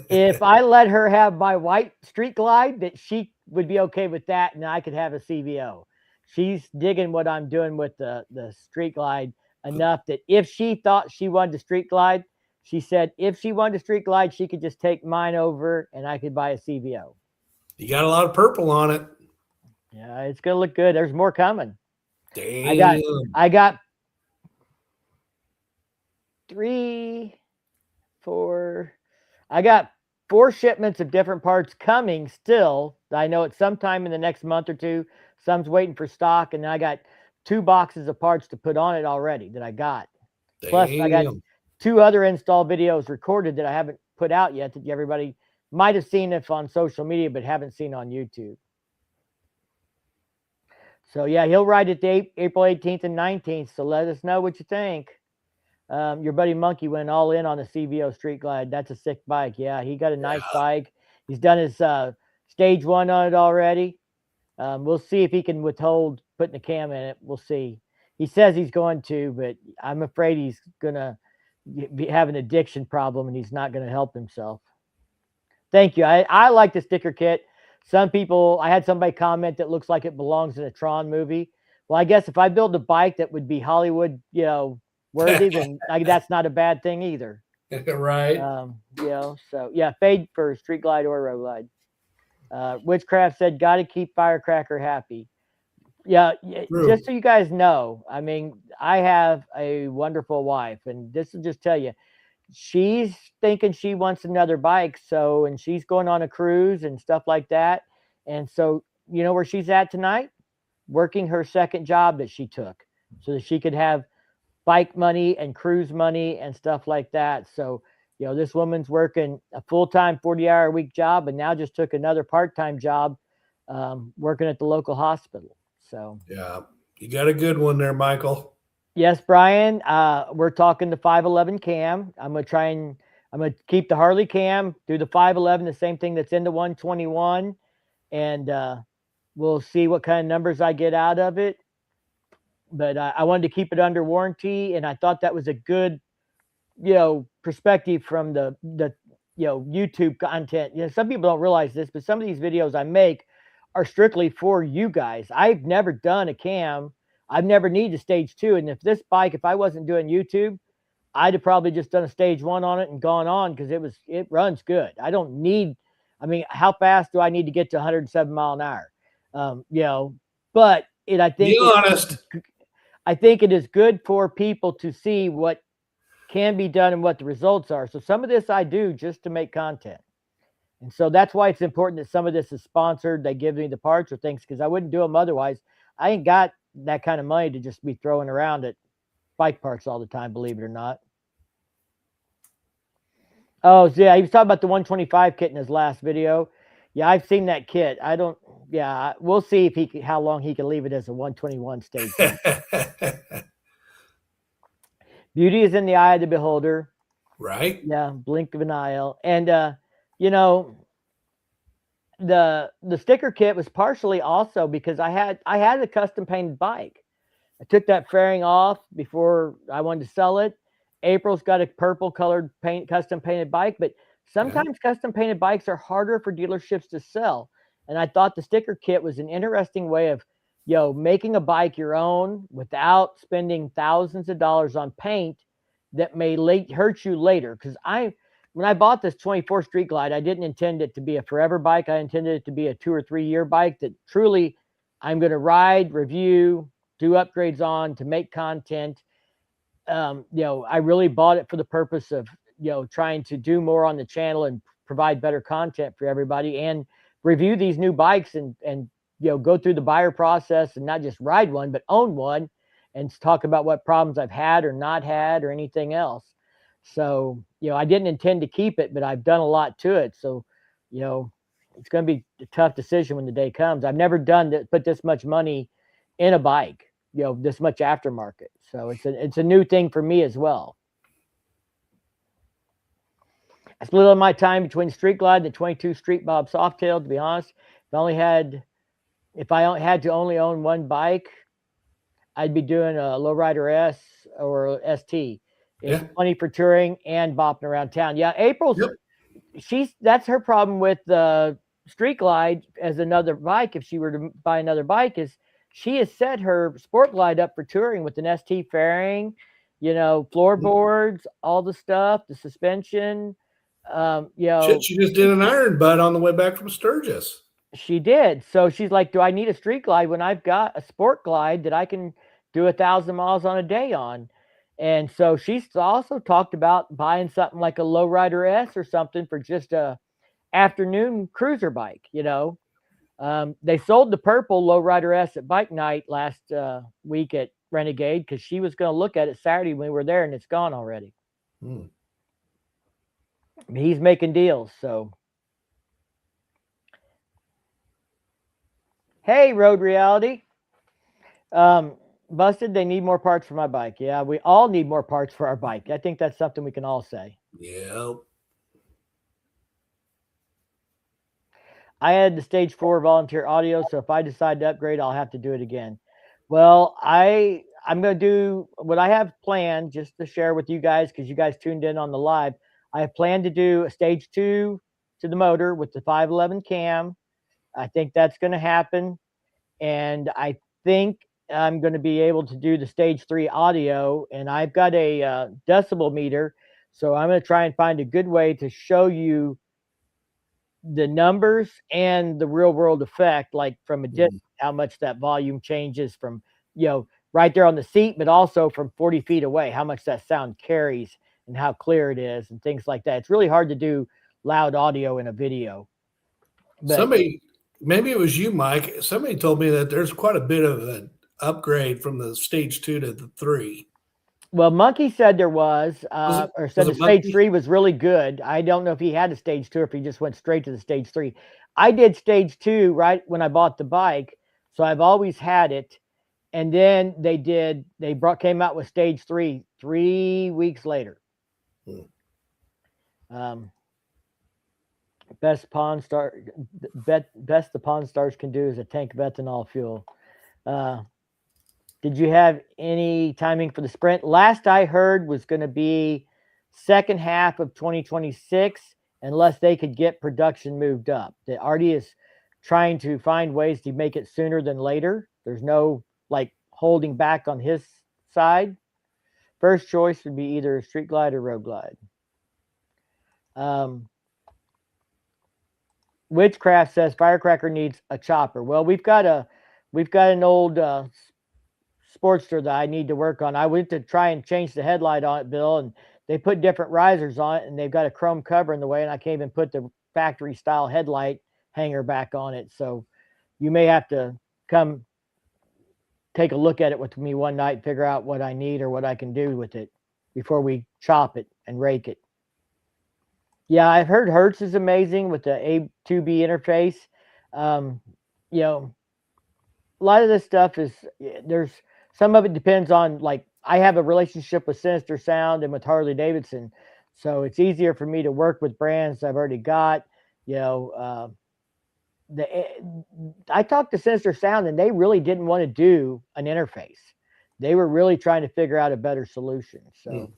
[SPEAKER 1] if I let her have my white Street Glide, that she would be okay with that, and I could have a CVO. She's digging what I'm doing with the Street Glide enough that if she thought she wanted the Street Glide, she said if she wanted a Street Glide, she could just take mine over, and I could buy a CVO.
[SPEAKER 2] You got a lot of purple on it.
[SPEAKER 1] Yeah, it's gonna look good. There's more coming.
[SPEAKER 2] Damn.
[SPEAKER 1] I got 3, 4. I got 4 shipments of different parts coming still. I know it's sometime in the next month or two. Some's waiting for stock, and I got 2 boxes of parts to put on it already that I got.
[SPEAKER 2] Damn.
[SPEAKER 1] Plus, I got 2 other install videos recorded that I haven't put out yet that everybody might have seen if on social media, but haven't seen on YouTube. So yeah, he'll ride it April 18th and 19th. So let us know what you think. Your buddy Monkey went all in on the CVO Street Glide. That's a sick bike. Yeah, he got a nice bike. He's done his stage 1 on it already. We'll see if he can withhold putting the cam in it. We'll see. He says he's going to, but I'm afraid he's going to have an addiction problem and he's not going to help himself. Thank you. I like the sticker kit. Some people, I had somebody comment that looks like it belongs in a Tron movie. Well, I guess if I build a bike that would be Hollywood, worthy, then that's not a bad thing either.
[SPEAKER 2] Right.
[SPEAKER 1] So yeah, fade for Street Glide or Road Glide. Witchcraft said, got to keep Firecracker happy. Yeah,
[SPEAKER 2] True.
[SPEAKER 1] just so you guys know, I mean, I have a wonderful wife, and this will just tell you, she's thinking she wants another bike. So, and she's going on a cruise and stuff like that. And so, you know where she's at tonight? Working her second job that she took so that she could have bike money and cruise money and stuff like that. So, this woman's working a full-time 40-hour-a-week job and now just took another part-time job working at the local hospital. So
[SPEAKER 2] yeah, you got a good one there, Michael.
[SPEAKER 1] Yes, Brian. We're talking the 511 cam. I'm gonna keep the Harley cam, do the 511, the same thing that's in the 121, and we'll see what kind of numbers I get out of it. But I wanted to keep it under warranty, and I thought that was a good, perspective from the YouTube content. Some people don't realize this, but some of these videos I make are strictly for you guys. I've never done a cam. I've never needed a stage 2. And if this bike, if I wasn't doing YouTube, I'd have probably just done a stage 1 on it and gone on because it runs good. I don't need, how fast do I need to get to 107 mile an hour? But I think
[SPEAKER 2] be honest.
[SPEAKER 1] I think it is good for people to see what can be done and what the results are. So some of this I do just to make content. And so that's why it's important that some of this is sponsored. They give me the parts or things because I wouldn't do them otherwise. I ain't got that kind of money to just be throwing around at bike parks all the time, believe it or not. Oh, yeah, he was talking about the 125 kit in his last video. Yeah, I've seen that kit. We'll see if how long he can leave it as a 121 stage. Beauty is in the eye of the beholder.
[SPEAKER 2] Right.
[SPEAKER 1] Yeah, blink of an eye. And the sticker kit was partially also because I had a custom painted bike. I took that fairing off before I wanted to sell it. April's got a purple colored custom painted bike, but sometimes custom painted bikes are harder for dealerships to sell. And I thought the sticker kit was an interesting way of, making a bike your own without spending thousands of dollars on paint that may hurt you later. Because when I bought this 24 Street Glide, I didn't intend it to be a forever bike. I intended it to be a 2 or 3 year bike that truly I'm going to ride, review, do upgrades on to make content. I really bought it for the purpose of, trying to do more on the channel and provide better content for everybody and review these new bikes and go through the buyer process and not just ride one, but own one and talk about what problems I've had or not had or anything else. So, I didn't intend to keep it, but I've done a lot to it. So, it's going to be a tough decision when the day comes. I've never put this much money in a bike. this much aftermarket. So it's a new thing for me as well. I split up my time between Street Glide and the 22 Street Bob Softail. To be honest, if I had to only own one bike, I'd be doing a Lowrider S or ST. It's
[SPEAKER 2] Yeah.
[SPEAKER 1] funny for touring and bopping around town. Yeah, April's that's her problem with the Street Glide as another bike. If she were to buy another bike, is she has set her Sport Glide up for touring with an ST fairing, floorboards, all the stuff, the suspension.
[SPEAKER 2] Shit, she just did an iron butt on the way back from Sturgis.
[SPEAKER 1] She did. So she's like, do I need a Street Glide when I've got a Sport Glide that I can do 1,000 miles on a day on? And so she's also talked about buying something like a Lowrider S or something for just a afternoon cruiser bike. They sold the purple Lowrider S at Bike Night last week at Renegade because she was going to look at it Saturday when we were there, and it's gone already. He's making deals. So, hey, Road Reality. Busted, they need more parts for my bike. Yeah, we all need more parts for our bike. I think that's something we can all say.
[SPEAKER 2] Yep.
[SPEAKER 1] I had the stage 4 volunteer audio, so if I decide to upgrade, I'll have to do it again. Well, I'm going to do what I have planned just to share with you guys because you guys tuned in on the live. I have planned to do a stage 2 to the motor with the 511 cam. I think that's going to happen. And I think I'm going to be able to do the stage 3 audio, and I've got a decibel meter. So I'm going to try and find a good way to show you the numbers and the real world effect, like from a distance, how much that volume changes from, right there on the seat, but also from 40 feet away, how much that sound carries and how clear it is and things like that. It's really hard to do loud audio in a video. But
[SPEAKER 2] maybe it was you, Mike. Somebody told me that there's quite a bit of an upgrade from the stage 2 to the 3.
[SPEAKER 1] Well, Monkey said there was or said the stage 3 was really good. I don't know if he had a stage 2 or if he just went straight to the stage 3. I did stage 2 right when I bought the bike, so I've always had it. And then they came out with stage 3 3 weeks later. Best the Pawn Stars can do is a tank of ethanol fuel. Did you have any timing for the sprint? Last I heard was going to be second half of 2026, unless they could get production moved up. The Artie is trying to find ways to make it sooner than later. There's no holding back on his side. First choice would be either Street Glide or Road Glide. Witchcraft says Firecracker needs a chopper. Well, we've got an old Sportster that I need to work on. I went to try and change the headlight on it, Bill, and they put different risers on it, and they've got a chrome cover in the way, and I can't even put the factory style headlight hanger back on it. So you may have to come take a look at it with me one night and figure out what I need or what I can do with it before we chop it and rake it. Yeah, I've heard Hertz is amazing with the A2B interface. A lot of this stuff there's some of it depends on, I have a relationship with Sinister Sound and with Harley Davidson, so it's easier for me to work with brands I've already got. I talked to Sinister Sound and they really didn't want to do an interface. They were really trying to figure out a better solution. So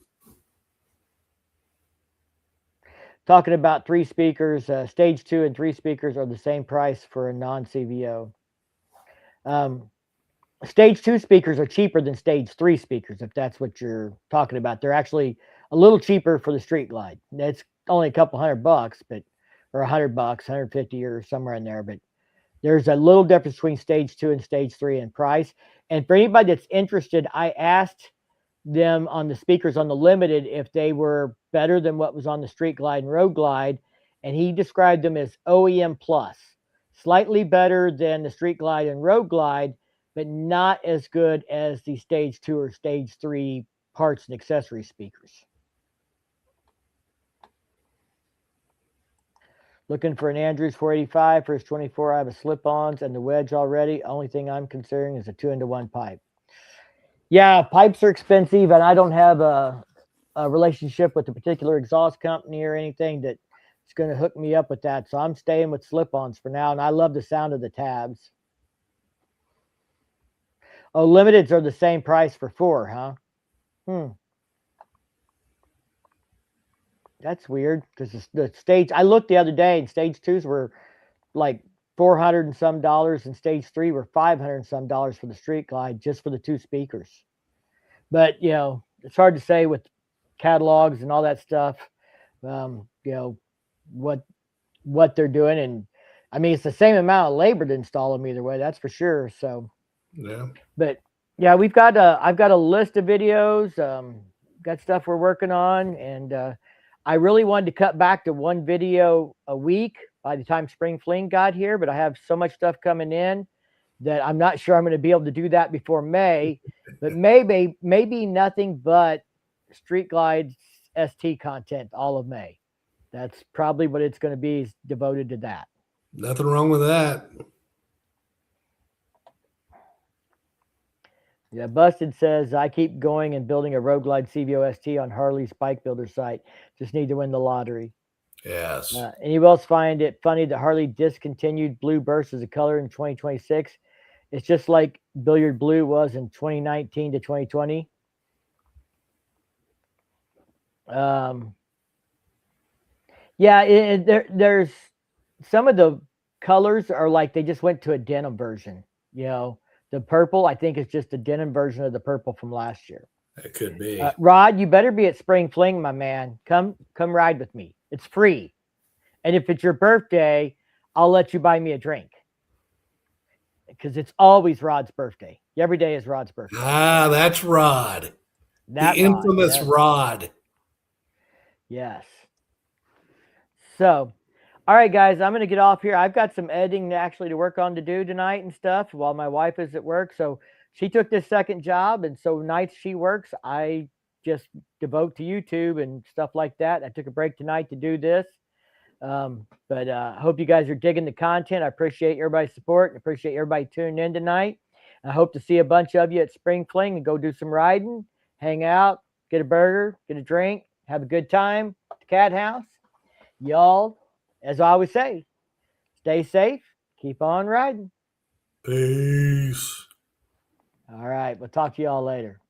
[SPEAKER 1] talking about 3 speakers, stage 2 and 3 speakers are the same price for a non-CVO. Stage 2 speakers are cheaper than stage 3 speakers, if that's what you're talking about. They're actually a little cheaper for the Street Glide. It's only a couple $100, or $100, 150 or somewhere in there. But there's a little difference between stage 2 and stage 3 in price. And for anybody that's interested, I asked them on the speakers on the Limited if they were better than what was on the Street Glide and Road Glide, and he described them as OEM plus, slightly better than the Street Glide and Road Glide, but not as good as the stage 2 or stage 3 parts and accessory speakers. Looking for an Andrews 485 for his 24. I have a slip-ons and the wedge already. Only thing I'm considering is a 2-into-1 pipe. Yeah, pipes are expensive, and I don't have a relationship with a particular exhaust company or anything that's going to hook me up with that. So I'm staying with slip-ons for now, and I love the sound of the tabs. Oh, limiteds are the same price for 4, huh? That's weird because the stage. I looked the other day, and stage 2s were like 400 and some dollars, and stage 3 were 500 and some dollars for the Street Glide just for the 2 speakers. But it's hard to say with catalogs and all that stuff. What what they're doing, and I mean it's the same amount of labor to install them either way. That's for sure. So,
[SPEAKER 2] Yeah.
[SPEAKER 1] but yeah, I've got a list of videos, got stuff we're working on, and I really wanted to cut back to 1 video a week by the time Spring Fling got here, but I have so much stuff coming in that I'm not sure I'm going to be able to do that before May. But maybe nothing but Street Glide ST content all of May. That's probably what it's going to be, is devoted to that.
[SPEAKER 2] Nothing wrong with that.
[SPEAKER 1] Yeah, Busted says, I keep going and building a Road Glide CVOST on Harley's bike builder site. Just need to win the lottery.
[SPEAKER 2] Yes.
[SPEAKER 1] Anyone else find it funny that Harley discontinued blue burst as a color in 2026? It's just like billiard blue was in 2019 to 2020. Yeah, there's some of the colors are like they just went to a denim version. The purple, I think, is just a denim version of the purple from last year.
[SPEAKER 2] It could be.
[SPEAKER 1] Rod, you better be at Spring Fling, my man. Come ride with me. It's free. And if it's your birthday, I'll let you buy me a drink. Because it's always Rod's birthday. Every day is Rod's birthday.
[SPEAKER 2] Ah, that's Rod. The infamous Rod.
[SPEAKER 1] Yes. So, all right, guys, I'm going to get off here. I've got some editing actually to work on to do tonight and stuff while my wife is at work. So she took this second job, and so nights she works, I just devote to YouTube and stuff like that. I took a break tonight to do this. But I hope you guys are digging the content. I appreciate everybody's support and appreciate everybody tuning in tonight. I hope to see a bunch of you at Spring Fling and go do some riding, hang out, get a burger, get a drink, have a good time at the cat house. Y'all, as I always say, stay safe, keep on riding.
[SPEAKER 2] Peace.
[SPEAKER 1] All right, we'll talk to y'all later.